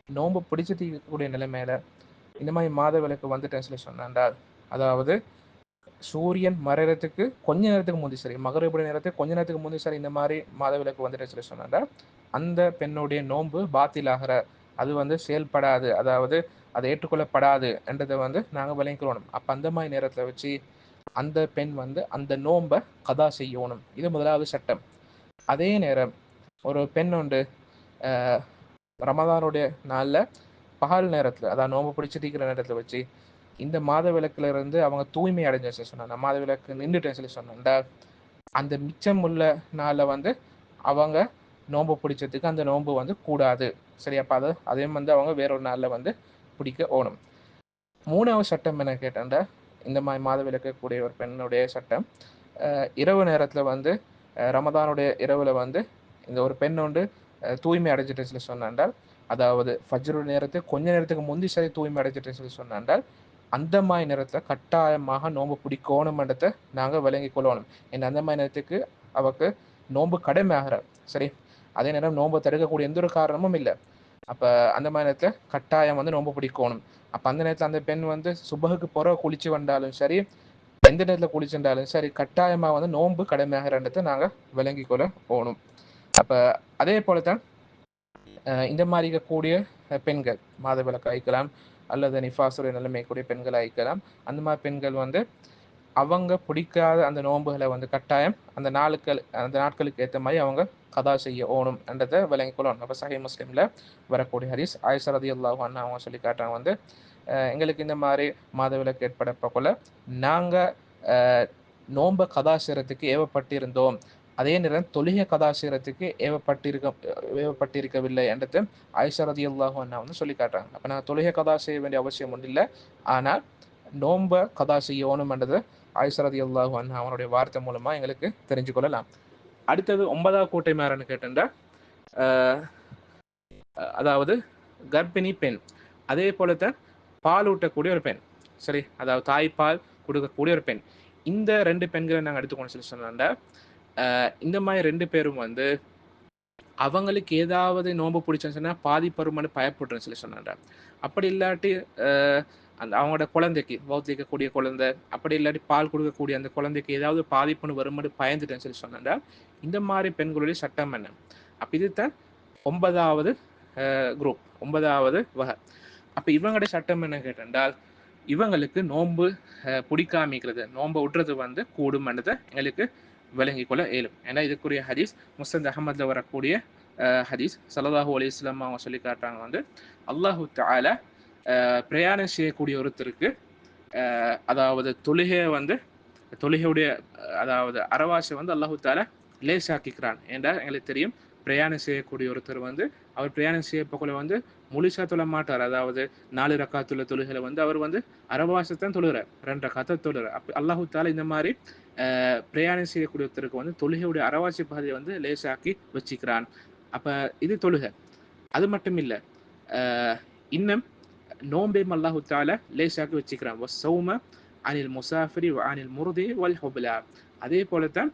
நோன்பு பிடிச்சிட்டு இருக்கக்கூடிய நிலைமையில இந்த மாதிரி மாதவிலக்கு வந்துட்டேன்னு சொல்லி சொன்னாண்டா, அதாவது சூரியன் மறைகிறதுக்கு கொஞ்ச நேரத்துக்கு முந்தி, சரி மகரிபுடைய நேரத்துக்கு கொஞ்ச நேரத்துக்கு முந்தி சரி இந்த மாதிரி மாதவிலக்கு வந்துட்டேன்னு சொல்லி சொன்னாண்டா அந்த பெண்ணுடைய நோன்பு பாத்திலாகிற, அது வந்து செயல்படாது, அதாவது அதை ஏற்றுக்கொள்ளப்படாது என்றதை வந்து நாங்கள் விளங்கிக்கிறோம். அப்போ அந்த மாதிரி நேரத்தில் வச்சு அந்த பெண் வந்து அந்த நோன்பை கதா செய்யணும். இது முதலாவது சட்டம். அதே நேரம் ஒரு பெண் உண்டு ரமதானுடைய நாளில் பகல் நேரத்தில், அதாவது நோன்பு பிடிச்சிருக்கிற நேரத்தில் வச்சு இந்த மாதவிலக்குல இருந்து அவங்க தூய்மை அடைஞ்சு சொன்னாங்க, மாதவிலக்கு நின்றுட்டேன்னு சொல்லி சொன்னாண்டா அந்த மிச்சம் உள்ள நாளில் வந்து அவங்க நோன்பு பிடிச்சதுக்கு அந்த நோன்பு வந்து கூடாது. சரி, அப்போ அதையும் வந்து அவங்க வேறொரு நாளில் வந்து பிடிக்க ஓணும். மூணாவது சட்டம் என்ன கேட்டாண்டா, இந்த மாதிரி மாதவிலக்கு கூடிய ஒரு பெண்ணுடைய சட்டம், இரவு நேரத்தில் வந்து ரமதானுடைய இரவில் வந்து இந்த ஒரு பெண் வந்து தூய்மை அடைஞ்சிட்டு சொல்லி சொன்னாண்டால், அதாவது ஃபஜ்ரு நேரத்துக்கு கொஞ்ச நேரத்துக்கு முந்தி சரி தூய்மை அடைஞ்சிட்டு சொல்லி சொன்னாண்டால் அந்த மாதிரி நேரத்தில் கட்டாயமாக நோன்பு பிடிக்கணும்ன்றதை நாங்கள் விளங்கி கொள்ளணும். ஏன்னா அந்த மாதிரி நேரத்துக்கு அவருக்கு நோன்பு கடமை ஆகிறார். சரி, அதே நேரம் நோன்பு தடுக்கக்கூடிய எந்த ஒரு காரணமும் இல்லை. அப்போ அந்த மாதிரி நேரத்தில் கட்டாயம் வந்து நோன்பு பிடிக்கணும். அப்போ அந்த நேரத்தில் அந்த பெண் வந்து சுபகுக்கு பிறகு குளிச்சு வந்தாலும் சரி, எந்த நேரத்தில் குளிச்சுட்டாலும் சரி, கட்டாயமாக வந்து நோன்பு கடமையாகிறன்றதை நாங்கள் விளங்கி கொள்ள போகணும். அப்போ அதே போல தான் இந்த மாதிரி இருக்கக்கூடிய பெண்கள், மாதவிலக்கு அழிக்கலாம் அல்லது நிஃபாசுடைய நிலைமை கூடிய பெண்கள் அழிக்கலாம். அந்த மாதிரி பெண்கள் வந்து அவங்க பிடிக்காத அந்த நோன்புகளை வந்து கட்டாயம் அந்த நாட்களுக்கு ஏற்ற மாதிரி அவங்க கதா செய்ய ஓணும் என்றதை விளங்கி கொள்ளணும். அப்போ சஹீஹ் முஸ்லிமில் வரக்கூடிய ஹதீஸ், ஆயிஷா ரலியல்லாஹு அன்ஹா அவங்க சொல்லி காட்டுறாங்க வந்து எங்களுக்கு இந்த மாதிரி மாதவிலக்கு ஏற்படப்போல நாங்கள் நோன்பை கதா செய்கிறதுக்கு ஏவப்பட்டிருந்தோம், அதே நேரம் தொழுகை கதா செய்கிறதுக்கு ஏவப்பட்டிருக்கவில்லை என்றது ஆயிஷா ரலியல்லாஹு அன்ஹா வந்து சொல்லி காட்டுறாங்க. அப்போ நாங்கள் தொழுகை கதா செய்ய வேண்டிய அவசியம் ஒன்றும் இல்லை, ஆனால் நோன்பை கதா செய்யணும் என்றது ஆயிஷா ரலியல்லாஹு அன்ஹா அவனுடைய வார்த்தை மூலமாக எங்களுக்கு தெரிஞ்சு கொள்ளலாம். அடுத்தது 9வது கூட்டம் யாருன்னு கேட்டா, அதாவது கர்ப்பிணி பெண், அதே போல தான் பால் ஊட்டக்கூடிய ஒரு பெண். சரி, அதாவது தாய்ப்பால் கொடுக்கக்கூடிய ஒரு பெண். இந்த 2 பெண்களை நாங்கள் எடுத்துக்கொண்டு சொல்லி சொன்னாண்டா, இந்த மாதிரி 2 பேரும் வந்து அவங்களுக்கு ஏதாவது நோன்பு பிடிச்சோன்னு சொன்னால் பாதி பருமன்னு பயப்படுறேன்னு சொல்லி சொன்னாண்டா. அப்படி இல்லாட்டி அந்த அவங்களோட குழந்தைக்கு பௌத்திக்கக்கூடிய குழந்தை அப்படி இல்லாட்டி பால் கொடுக்கக்கூடிய அந்த குழந்தைக்கு ஏதாவது பாதிப்புன்னு வரும்போது பயந்துட்டேன்னு சொல்லி சொன்னா இந்த மாதிரி பெண்களுடைய சட்டம் என்ன? அப்ப இதுதான் 9வது குரூப், 9வது வகை. அப்ப இவங்களுடைய சட்டம் என்ன கேட்டால் இவங்களுக்கு நோன்பு பிடிக்காமிக்கிறது, நோன்பு விட்டுறது வந்து கூடும் என்றதை எங்களுக்கு விளங்கிக் கொள்ள இயலும். ஏன்னா இதுக்குரிய ஹதீஸ் முஸ்னத் அஹமதுல வரக்கூடிய ஹதீஸ். ஸல்லல்லாஹு அலைஹி வஸல்லம் அவங்க சொல்லி காட்டுறாங்க வந்து அல்லாஹு தஆலா பிரயாணம் செய்யக்கூடிய ஒருத்தருக்கு அதாவது தொழுகையுடைய அதாவது அரவாசை வந்து அல்லாஹு தஆலா லேசாக்கிக்கிறான். ஏன்டா எங்களுக்கு தெரியும் பிரயாணம் செய்யக்கூடிய ஒருத்தர் வந்து அவர் பிரயாணம் செய்யப்போக்குள்ள வந்து முழுசா தொழ மாட்டார். அதாவது 4 ரக்காத்துள்ள தொழுகையில வந்து அவர் வந்து அரவாசத்தான் தொழுகிறார், 2 ரக்காத்தை தொழுகிறார். அப்ப அல்லாஹு தஆலா இந்த மாதிரி பிரயாணம் செய்யக்கூடிய ஒருத்தருக்கு வந்து தொழுகையுடைய அரவாசி பகுதியை வந்து லேசாக்கி வச்சுக்கிறான். அப்ப இது தொழுகை. அது மட்டும் இல்ல, இன்னும் நோம்பையும் அல்லாஹு தஆலா லேசாக்கி வச்சுக்கிறான். வஸ்ஸௌம அனில் முசாஃபிரி வ அனில் முர்தி வல் ஹுப்லா. அதே போலத்தான்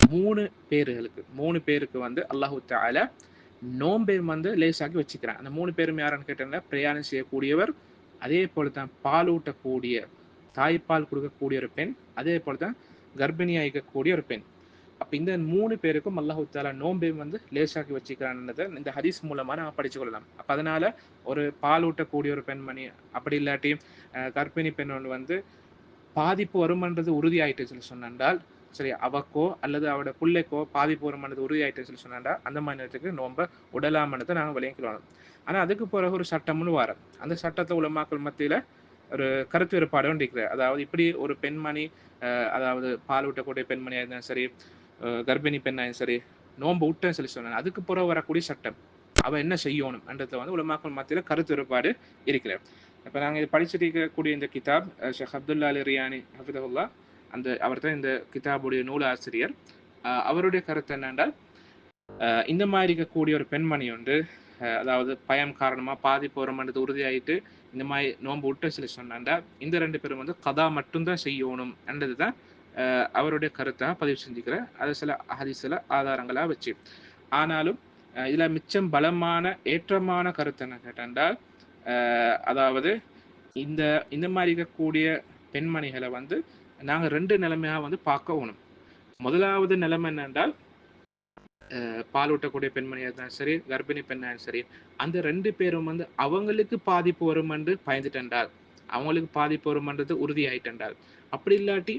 3 பேருக்கு வந்து அல்லாஹு தஆலா நோம்பை வந்து லேசாக்கி வச்சுக்கிறான். அந்த 3 பேரும் யாருன்னு கேட்டாங்கன்னா பிரயாணம் செய்யக்கூடியவர், அதே போலத்தான் பால் ஊட்டக்கூடிய தாய்ப்பால் கொடுக்கக்கூடிய ஒரு பெண், அதே போலத்தான் கர்ப்பிணியா இருக்கக்கூடிய ஒரு பெண். அப்ப இந்த 3 பேருக்கும் அல்லாஹு தஆலா நோம்பை வந்து லேசாக்கி வச்சுக்கிறான்றதை இந்த ஹதீஸ் மூலமா நம்ம படிச்சு கொள்ளலாம். அப்ப அதனால ஒரு பால் ஊட்டக்கூடிய ஒரு பெண்மணி அப்படி இல்லாட்டி கர்ப்பிணி பெண் வந்து பாதிப்பு வருமன்றது உறுதியாயிட்டு சொல்லி சொன்னால் சரி, அவக்கோ அல்லது அவரோட பிள்ளைக்கோ பாதிப்பு வருமானது உறுதியாயிட்டு சொல்லி சொன்னா அந்த மாதிரி நேரத்துக்கு நோம்ப உடலாமனத்தை நாங்கள் விளங்கிக்கலாம். ஆனா அதுக்கு பிறகு ஒரு சட்டம்னு வர அந்த சட்டத்தை உலமாக்கள் மத்தியில ஒரு கருத்து வேறுபாடு இருக்கிற. அதாவது இப்படி ஒரு பெண்மணி அதாவது பால் ஊட்டக்கூடிய பெண்மணியா இருந்தாலும் சரி, கர்ப்பிணி பெண்ணாயும் சரி, நோன்பு விட்டேன்னு சொல்லி சொன்னாங்க அதுக்கு பிறகு வரக்கூடிய சட்டம் அவ என்ன செய்யணும் என்றதை வந்து உலமாக்கள் மத்தியில கருத்து வேறுபாடு இருக்கிறார். இப்ப நாங்க இது படிச்சுட்டு இருக்கக்கூடிய இந்த கிதாப் ஷேக் அப்துல்லா அலி ரியானி ஹஃபிதஹுல்லா, அந்த அவர் தான் இந்த கிதாபுடைய நூல் ஆசிரியர். அவருடைய கருத்து என்னென்றால் இந்த மாதிரி இருக்கக்கூடிய ஒரு பெண்மணி வந்து அதாவது பயம் காரணமா பாதிப்பு வருமானது உறுதியாயிட்டு இந்த மாதிரி நோன்பு விட்டு சொல்லி சொன்னாண்டா இந்த 2 பேரும் வந்து கதா மட்டும்தான் செய்யணும் என்றதுதான் அவருடைய கருத்தாக பதிவு செஞ்சுக்கிற அது சில ஹதீஸ்ல ஆதாரங்களா வச்சு. ஆனாலும் இதுல மிச்சம் பலமான ஏற்றமான கருத்து என்ன கேட்டால் அதாவது இந்த மாதிரி இருக்கக்கூடிய பெண்மணிகளை வந்து நாங்க 2 நிலைமையா வந்து பார்க்கணும். முதலாவது நிலைமை என்னென்றால் பால் ஊட்டக்கூடிய பெண்மணியா இருந்தாலும் சரி, கர்ப்பிணி பெண்ணாலும் சரி, அந்த 2 பேரும் வந்து அவங்களுக்கு பாதிப்பு வரும் என்று பயந்துட்டால், அவங்களுக்கு பாதிப்பு வரும்ன்றது உறுதியாயிட்டால், அப்படி இல்லாட்டி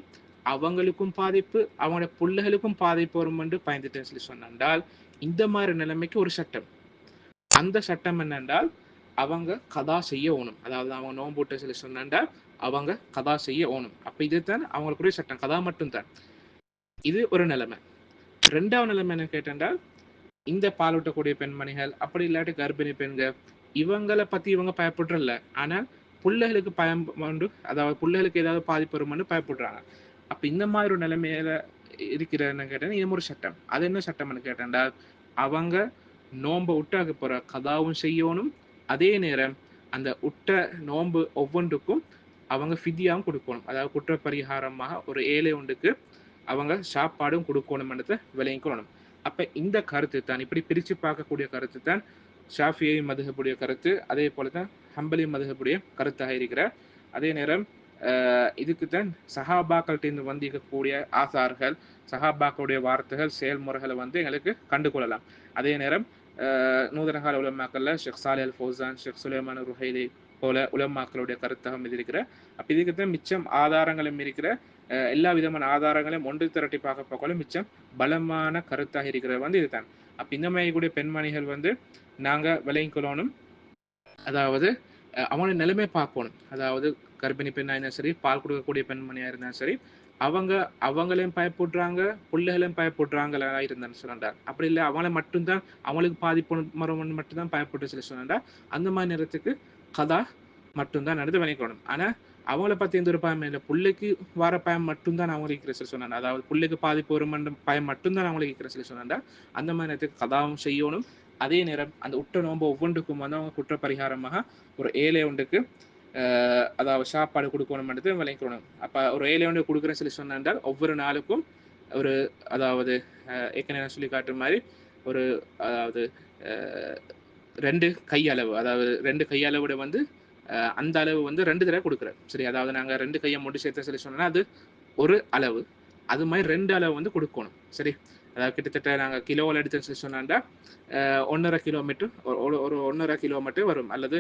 அவங்களுக்கும் பாதிப்பு அவங்களோட பிள்ளைகளுக்கும் பாதிப்பு வரும் என்று பயந்துட்டேன்னு சொல்லி சொன்னால் இந்த மாதிரி நிலைமைக்கு ஒரு சட்டம். அந்த சட்டம் என்னென்றால் அவங்க கதா செய்ய ஓணும். அதாவது அவங்க நோன்பூட்ட சொல்லி சொன்னால் அவங்க கதா செய்ய ஓணும். அப்ப இதுதான் அவங்களுக்குரிய சட்டம், கதா மட்டும்தான். இது ஒரு நிலைமை. 2வது நிலைமை என்ன கேட்டால் இந்த பாலூட்டக்கூடிய பெண்மணிகள் அப்படி இல்லாட்டி கர்ப்பிணி பெண்கள் இவங்களை பத்தி இவங்க பயப்படுறல, ஆனால் பிள்ளைகளுக்கு பயம் உண்டு, அதாவது பிள்ளைகளுக்கு ஏதாவது பாதிப்பு வரும்னு பயப்படுறாங்க. அப்ப இந்த மாதிரி ஒரு நிலைமையில இருக்கிறன்னு கேட்டா இது ஒரு சட்டம். அது என்ன சட்டம்னு கேட்டால் அவங்க நோன்பை விட்டாக்க போற கதாவும் செய்யணும், அதே நேரம் அந்த உட்ட நோன்பு ஒவ்வொன்றுக்கும் அவங்க ஃபிதியாவும் கொடுக்கணும். அதாவது குற்ற பரிகாரமாக ஒரு ஏழை ஒன்றுக்கு அவங்க சாப்பாடும் கொடுக்கணும்ன்றதை விளங்கிக்கணும். அப்ப இந்த கருத்து தான் இப்படி பிரிச்சு பார்க்கக்கூடிய கருத்து தான் ஷாஃபியை மதுஹபுடைய கருத்து, அதே போலதான் ஹம்பலி மதுஹபுடைய கருத்தாக இருக்கிற. அதே நேரம் இதுக்கு தான் சஹாபாக்கள்கிட்ட வந்திருக்கக்கூடிய ஆசார்கள், சஹாபாக்களுடைய வார்த்தைகள் செயல்முறைகளை வந்து எங்களுக்கு கண்டுகொள்ளலாம். அதே நேரம் நூதனகால உலமாக்கள்ல ஷேக் சாலி அல் ஃபௌசான், ஷேக் சுலைமான் ருஹைலி போல உலமாக்களுடைய கருத்தகம் இது இருக்கிற. அப்ப இதுக்கு தான் மிச்சம் ஆதாரங்களும் இருக்கிற. எல்லா விதமான ஆதாரங்களையும் ஒன்று திரட்டி பார்க்க போல மிச்சம் பலமான கருத்தாக இருக்கிறது வந்து இதுதான். அப்ப இந்த மாதிரி கூடிய பெண்மணிகள் வந்து நாங்க விளங்கிக்கொள்ளணும். அதாவது அவங்களோட நிலைமை பார்க்கணும். அதாவது கர்ப்பிணி பெண்ணா இருந்தாலும் சரி, பால் கொடுக்கக்கூடிய பெண்மணியா இருந்தாலும் சரி, அவங்களையும் பயப்படுறாங்க, பிள்ளைகளையும் பயப்படுறாங்களா இருந்தான்னு சொன்னாண்டா. அப்படி இல்லை அவங்கள மட்டும்தான் அவங்களுக்கு பாதிப்பு மரம் மட்டும்தான் பயப்பட்டு சொல்லி சொன்னாண்டா அந்த மாதிரி நேரத்துக்கு கதா மட்டும்தான் நடந்து விளங்கிக்கணும். ஆனா அவங்கள பத்தி எந்த ஒரு பயம் இல்லை, பிள்ளைக்கு வர பயம் மட்டும்தான் அவங்களுக்கு இருக்கிற சொல்லி சொன்னாங்க. அதாவது பிள்ளைக்கு பாதிப்பு வரும் பயம் மட்டும்தான் அவங்களுக்கு இருக்கிற சொல்லி சொன்னாண்டா அந்த மாதிரி நேரத்துக்கு கதாவும் செய்யணும். அதே நேரம் அந்த உட்ட நோன்பு ஒவ்வொன்றுக்கும் வந்து அவங்க குற்ற பரிகாரமாக ஒரு ஏழை ஒன்றுக்கு அதாவது சாப்பாடு கொடுக்கணும்ன்றது விளங்கிக்கணும். அப்ப ஒரு ஏழை ஒன்று கொடுக்குறேன்னு சொல்லி சொன்னால் ஒவ்வொரு நாளுக்கும் ஒரு அதாவது ஏற்கனவே சொல்லி காட்டுற மாதிரி ஒரு அதாவது 2 கையளவு, அதாவது 2 கையளவோட வந்து அந்த அளவு வந்து 2 தடவை கொடுக்குறாரு. சரி, அதாவது நாங்கள் 2 கையை முடி சேர்த்து சொல்லி சொன்னோம்னா அது ஒரு அளவு, அது மாதிரி 2 அளவு வந்து கொடுக்கணும். சரி, அதாவது கிட்டத்தட்ட நாங்கள் கிலோவில் எடுத்து சொல்லி சொன்னாண்டா 1.5 கிலோமீட்டர் ஒரு 1.5 கிலோமீட்டர் வரும், அல்லது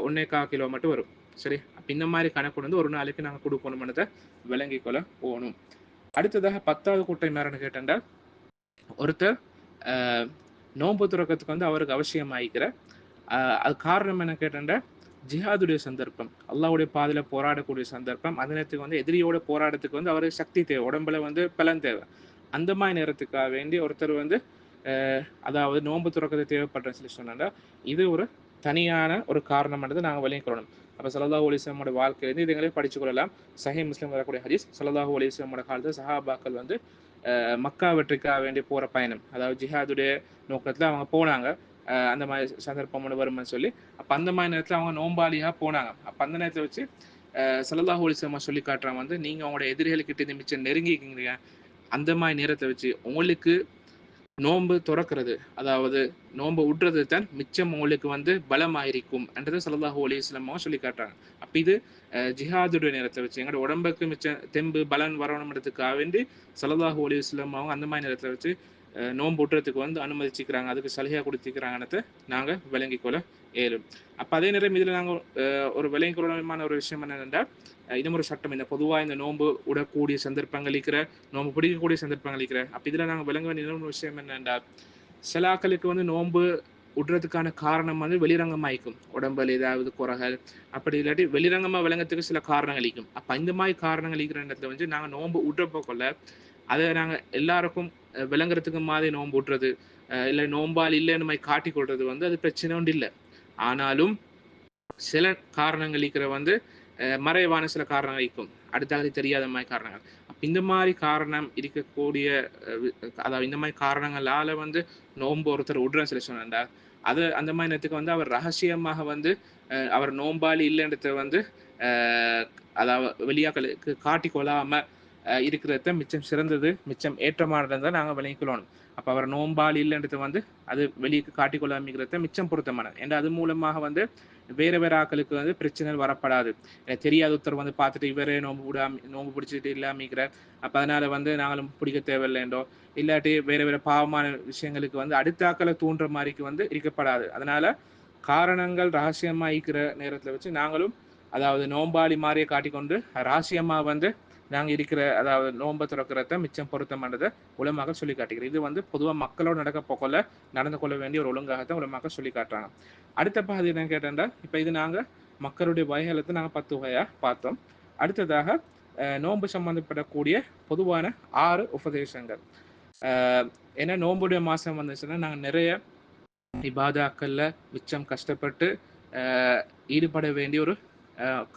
1.25 கிலோமீட்டர் வரும். சரி, அப்போ இந்த மாதிரி கணக்கு வந்து ஒரு நாளைக்கு நாங்கள் கொடுக்கணும்னதை விளங்கி கொள்ள போகணும். அடுத்ததாக 10வது கூட்டம் என்னன்னு கேட்டால், ஒருத்தர் நோன்பு துறக்கத்துக்கு வந்து அவருக்கு அவசியம் ஆகிக்கிற அது காரணம் என்ன கேட்டா, ஜிஹாதுடைய சந்தர்ப்பம், அல்லாஹ்வுடைய பாதையில போராடக்கூடிய சந்தர்ப்பம், அந்த நேரத்துக்கு வந்து எதிரியோட போராட்டத்துக்கு வந்து அவருக்கு சக்தி தேவை, உடம்புல வந்து பலன் தேவை. அந்த மாதிரி நேரத்துக்காக வேண்டி ஒருத்தர் வந்து அதாவது நோன்பு துறக்கிறது தேவைப்படுறேன்னு சொல்லி சொன்னா, இது ஒரு தனியான ஒரு காரணமானது நாங்கள் விளங்கிக்கொள்ளணும். அப்போ ஸல்லல்லாஹு அலைஹி வஸல்லமோட வாழ்க்கையிலிருந்து இதுங்களே படிச்சு கொள்ளலாம். சஹீஹ் முஸ்லிம் வரக்கூடிய ஹதீஸ், ஸல்லல்லாஹு அலைஹி வஸல்லமோட காலத்தில் சஹாபாக்கள் வந்து மக்கா வெற்றிக்காக வேண்டி போற பயணம், அதாவது ஜிஹாதுடைய நோக்கத்தில் அவங்க போனாங்க. அந்த மாதிரி சந்தர்ப்பம் ஒன்று வரும்னு சொல்லி, அப்போ அந்த மாதிரி நேரத்தில் அவங்க நோம்பாளியாக போனாங்க. அப்போ அந்த நேரத்தை வச்சு ஸல்லல்லாஹு அலைஹி வஸல்லம் சொல்லி காட்டுறாங்க வந்து, நீங்கள் உங்களோட எதிரிகளுக்கிட்ட இருந்து மிச்சம் நெருங்கிக்கிங்க, அந்த மாதிரி நேரத்தை வச்சு உங்களுக்கு நோன்பு துறக்கிறது, அதாவது நோன்பு விட்றது தான் மிச்சம் உங்களுக்கு வந்து பலமாயிருக்கும் என்றதை ஸல்லல்லாஹு அலைஹி வஸல்லம் சொல்லி காட்டுறாங்க. அப்போ இது ஜிஹாதுடைய நேரத்தை வச்சு எங்களோட உடம்புக்கு மிச்சம் தெம்பு பலன் வரணுன்றதுக்காக வேண்டி ஸல்லல்லாஹு அலைஹி வஸல்லம் அந்த மாதிரி நேரத்தை வச்சு நோன்பு விட்றதுக்கு வந்து அனுமதிச்சுக்கிறாங்க, அதுக்கு சலுகை கொடுத்துக்கிறாங்கன்னு நாங்கள் விளங்கி கொள்ள ஏறும். அப்போ அதே நேரம் இதில் நாங்கள் ஒரு விளங்கி கொள்ளமான ஒரு விஷயம் என்னென்னா, இன்னும் ஒரு சட்டம், இந்த பொதுவாக இந்த நோன்பு விடக்கூடிய சந்தர்ப்பங்கள் இருக்கிற, நோன்பு பிடிக்கக்கூடிய சந்தர்ப்பங்கள் இருக்கிற, அப்போ இதில் நாங்கள் விளங்க வேண்டிய இன்னொரு விஷயம் என்னென்னா, சிலாக்களுக்கு வந்து நோன்பு விடுறதுக்கான காரணம் வந்து வெளிரங்கமாயிக்கும், உடம்புல ஏதாவது குறைகள் அப்படி இல்லாட்டி வெளிரங்கமாக விளங்கத்துக்கு சில காரணங்கள் இருக்கும். அப்போ இந்த மாதிரி காரணங்கள் இருக்கிற இடத்துல வந்து நாங்கள் நோன்பு விட்றப்போ கொள்ள அதை நாங்கள் எல்லாருக்கும் விளங்குறதுக்கு மாதிரி நோன்பு விட்றது, இல்லை நோம்பால் இல்லைன்னு மாதிரி காட்டி கொள்றது வந்து அது பிரச்சனை ஒன்று இல்லை. ஆனாலும் சில காரணங்கள் இருக்கிற வந்து மறைவான சில காரணங்கள் இருக்கும், அடுத்தாக தெரியாத மாதிரி காரணங்கள். அப்போ இந்த மாதிரி காரணம் இருக்கக்கூடிய அதாவது இந்த மாதிரி காரணங்களால வந்து நோன்பு ஒருத்தர் விடுறேன்னு சொல்லி சொன்னா, அது அந்த மாதிரி நேரத்துக்கு வந்து அவர் ரகசியமாக வந்து அவர் நோம்பாளி இல்லைன்றத வந்து அதாவது வெளியாக்களுக்கு காட்டி கொள்ளாம இருக்கிறத மிச்சம் சிறந்தது, மிச்சம் ஏற்றமானதை நாங்கள் விளங்கிக்கொள்ளணும். அப்போ அவர் நோம்பாளி இல்லைன்றது வந்து அது வெளியே காட்டிக்கொள்ளாமிக்கிறத மிச்சம் பொருத்தமானது. ஏன்னா அது மூலமாக வந்து வேற வேற ஆக்களுக்கு வந்து பிரச்சனைகள் வரப்படாது. தெரியாத ஒருத்தர் வந்து பார்த்துட்டு இவரே நோம்பு பிடிச்சிட்டு இல்லாமிக்கிற, அப்போ அதனால வந்து நாங்களும் பிடிக்க தேவையில்லைண்டோ, இல்லாட்டி வேற வேற பாவமான விஷயங்களுக்கு வந்து அடுத்த ஆக்களை தூண்டுற மாதிரிக்கு வந்து இருக்கப்படாது. அதனால காரணங்கள் ரகசியமா இருக்கிற நேரத்தில் வச்சு நாங்களும் அதாவது நோம்பாளி மாதிரியே காட்டிக்கொண்டு ரகசியமா வந்து நாங்கள் இருக்கிற அதாவது நோன்பை துறக்கிறத மிச்சம் பொருத்தமானதை உலமாக சொல்லி காட்டுகிறோம். இது வந்து பொதுவாக மக்களோடு நடந்து கொள்ள வேண்டிய ஒரு ஒழுங்காகத்தான் உலமாக சொல்லி காட்டுறாங்க. அடுத்த பகுதி என்ன கேட்டா, இப்போ இது நாங்கள் மக்களுடைய வகைகளத்தை நாங்கள் 10 வகையாக பார்த்தோம். அடுத்ததாக நோன்பு சம்பந்தப்படக்கூடிய பொதுவான 6 உபதேசங்கள். ஏன்னா நோன்புடைய மாதம் வந்துச்சுன்னா நாங்கள் நிறைய இபாதாக்கள்ல மிச்சம் கஷ்டப்பட்டு ஈடுபட வேண்டிய ஒரு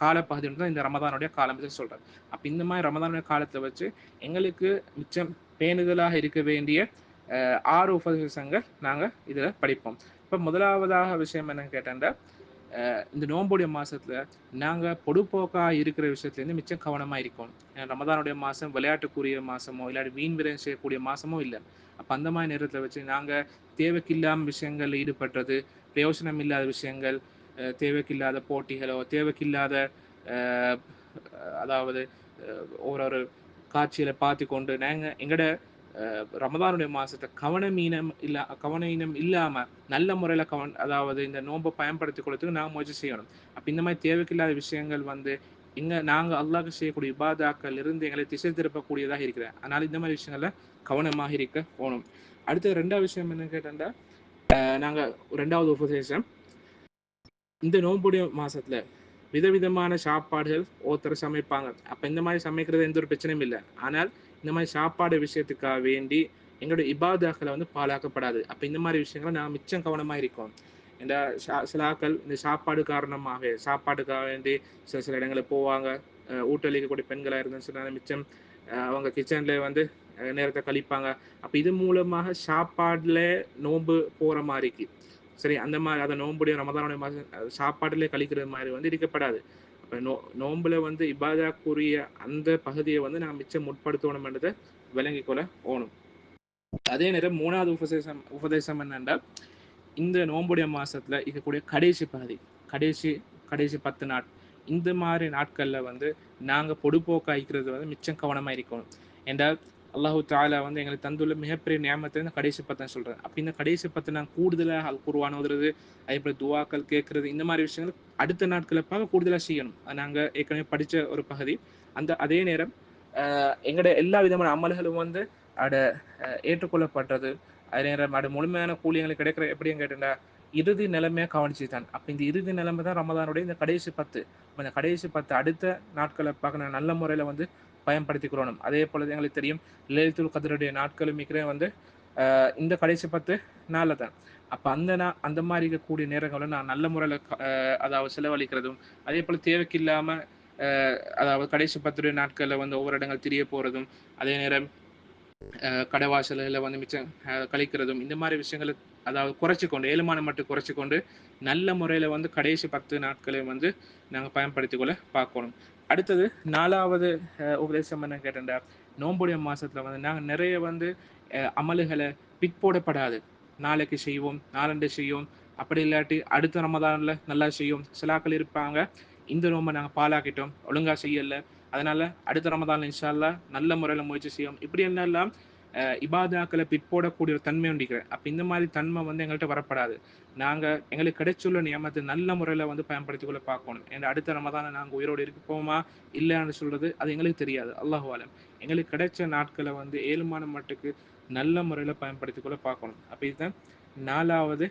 காலப்பகுதி தான் இந்த ரமதானுடைய காலம் சொல்றாரு. அப்ப இந்த மாதிரி ரமதானுடைய காலத்தை வச்சு எங்களுக்கு மிச்சம் பேணுதலாக இருக்க வேண்டிய 6 உபதேசங்கள் நாங்க இதுல படிப்போம். இப்ப முதலாவதாக விஷயம் என்னன்னு கேட்டா, இந்த நோன்புடைய மாசத்துல நாங்க பொடுப்போக்கா இருக்கிற விஷயத்துல இருந்து மிச்சம் கவனமா இருக்கோம். ரமதானுடைய மாசம் விளையாட்டுக்குரிய மாசமோ இல்லாட்டி வீண் விரயம் செய்யக்கூடிய மாசமோ இல்லை. அப்ப அந்த மாதிரி நேரத்துல வச்சு நாங்க தேவைக்கில்லாம விஷயங்கள்ல ஈடுபடுறது, பிரயோஜனம் இல்லாத விஷயங்கள், தேவைக்கில்லாத போட்டிகளோ தேவைக்கில்லாத அதாவது ஒரு காட்சியில பார்த்து கொண்டு நாங்க எங்கட ரமதானுடைய மாசத்தை கவன இனம் இல்லாம நல்ல முறையில அதாவது இந்த நோன்பை பயன்படுத்திக் கொள்றதுக்கு நாங்க முயற்சி செய்யணும். அப்ப இந்த மாதிரி தேவைக்கில்லாத விஷயங்கள் வந்து நாங்க அல்லாஹ்க்கு செய்யக்கூடிய இபாதாக்கள் இருந்து எங்களை திசை திருப்பக்கூடியதாக இருக்கிறேன். அதனால இந்த மாதிரி விஷயங்கள்ல கவனமாக இருக்க போகணும். அடுத்த 2வது விஷயம் என்ன கேட்டா, நாங்க 2வது உபதேசம், இந்த நோன்புடைய மாசத்துல விதவிதமான சாப்பாடுகள் ஒருத்தர் சமைப்பாங்க. அப்ப இந்த மாதிரி சமைக்கிறது எந்த ஒரு பிரச்சனையும் இல்லை. ஆனால் இந்த மாதிரி சாப்பாடு விஷயத்துக்காக வேண்டி எங்களுடைய இபாதாக்களை வந்து பாழாக்கப்படாது. அப்ப இந்த மாதிரி விஷயங்களை நான் மிச்சம் கவனமா இருக்கோம். இந்த சிலாக்கள் இந்த சாப்பாடு காரணமாக சாப்பாட்டுக்காக வேண்டி சில இடங்களில் போவாங்க. ஊட்டளிக்கக்கூடிய பெண்களாக இருந்துன்னு சொன்னா மிச்சம் அவங்க கிச்சன்ல வந்து நேரத்தை கழிப்பாங்க. அப்ப இது மூலமாக சாப்பாடுல நோன்பு போற மாதிரிக்கு சரி, அந்த மாதிரி அதை நோன்புடைய ரமதானுடைய மாதம் சாப்பாட்டிலே கழிக்கிறது மாதிரி வந்து இருக்கப்படாது. அப்போ நோன்புல வந்து இபாதாக்குரிய அந்த பகுதியை வந்து நான் மிச்சம் முற்படுத்தணும்ன்றதை விளங்கி கொள்ள ஓணும். அதே நேரம் 3வது உபதேசம் என்னென்றால், இந்த நோன்புடைய மாசத்துல இருக்கக்கூடிய கடைசி பகுதி, கடைசி கடைசி 10 நாள் இந்த மாதிரி நாட்களில் வந்து நாங்கள் பொடுப்போக்காய்க்கிறது வந்து மிச்சம் கவனமாக இருக்கணும். என்றால் அல்லாஹு தாலா வந்து எங்களுக்கு தந்துள்ள மிகப்பெரிய நியமத்தை இந்த கடைசி 10 சொல்கிறேன். அப்போ இந்த கடைசி 10 நாங்கள் கூடுதலாக குர்ஆன் ஓதுறது, அதே போல் துவாக்கள் கேட்கறது, இந்த மாதிரி விஷயங்கள் அடுத்த நாட்களை பார்க்க கூடுதலாக செய்யணும். அது நாங்கள் ஏற்கனவே படித்த ஒரு பகுதி. அதே நேரம் எங்களோட எல்லா விதமான அமல்களும் வந்து அதை ஏற்றுக்கொள்ளப்படுறது, அதே நேரம் அது முழுமையான கூலி எங்களுக்கு கிடைக்கிற எப்படின்னு கேட்டீங்கன்னா இறுதி நிலைமையாக கவனிச்சு தான். அப்போ இந்த இறுதி நிலைமை தான் ரமதானுடைய இந்த கடைசி 10. இந்த கடைசி 10 அடுத்த நாட்களை பார்க்க நல்ல முறையில் வந்து பயன்படுத்திக்கிறோம். அதே போல எங்களுக்கு தெரியும் லைலத்துல் கத்ருடைய நாட்களும் மிக வந்து இந்த கடைசி 10 நாளில் தான். அப்போ அந்த மாதிரி இருக்கக்கூடிய நேரங்களை நான் நல்ல முறையில் அதாவது செலவழிக்கிறதும், அதே போல் தேவைக்கு இல்லாமல் அதாவது கடைசி 10 நாட்களில் வந்து ஒவ்வொரு இடங்கள் திரிய போகிறதும், அதே நேரம் கடைவாசல்களில் வந்து மிச்சம் கழிக்கிறதும், இந்த மாதிரி விஷயங்களை அதாவது குறைச்சிக்கொண்டு ஏழுமான மட்டும் குறைச்சிக்கொண்டு நல்ல முறையில் வந்து கடைசி 10 நாட்களை வந்து நாங்கள் பயன்படுத்திக்கொள்ள பார்க்கணும். அடுத்தது 4வது உபதேசம் என்ன கேட்டா, நோம்புடைய மாதத்தில் வந்து நாங்கள் நிறைய வந்து அமல்களை பிற்போடப்படாது. நாளைக்கு செய்வோம், நாளண்டு செய்வோம், அப்படி இல்லாட்டி அடுத்த ரமதானில் நல்லா செய்வோம். சிலாக்கள் இருப்பாங்க, இந்த நோம்பை நாங்கள் பாலாக்கிட்டோம், ஒழுங்காக செய்யலை, அதனால அடுத்த ரமதானில் இன்ஷா அல்லாஹ் நல்ல முறையில் முயற்சி செய்யும், இப்படி என்னெல்லாம் இபாதாக்களை பிற்போடக்கூடிய ஒரு தன்மை உண்டிக்கிறேன். அப்போ இந்த மாதிரி தன்மை வந்து எங்கள்கிட்ட வரப்படாது. நாங்கள் எங்களுக்கு கிடைச்சுள்ள நியமத்தை நல்ல முறையில் வந்து பயன்படுத்திக்கொள்ள பார்க்கணும். ஏன்னா அடுத்த ரமதானை நாங்கள் உயிரோடு இருப்போமா இல்லைன்னு சொல்றது அது எங்களுக்கு தெரியாது. அல்லாஹு ஆலம். எங்களுக்கு கிடைச்ச நாட்களை வந்து ஏழுமான மட்டுக்கு நல்ல முறையில் பயன்படுத்திக்கொள்ள பார்க்கணும். அப்போ இதுதான் 4வது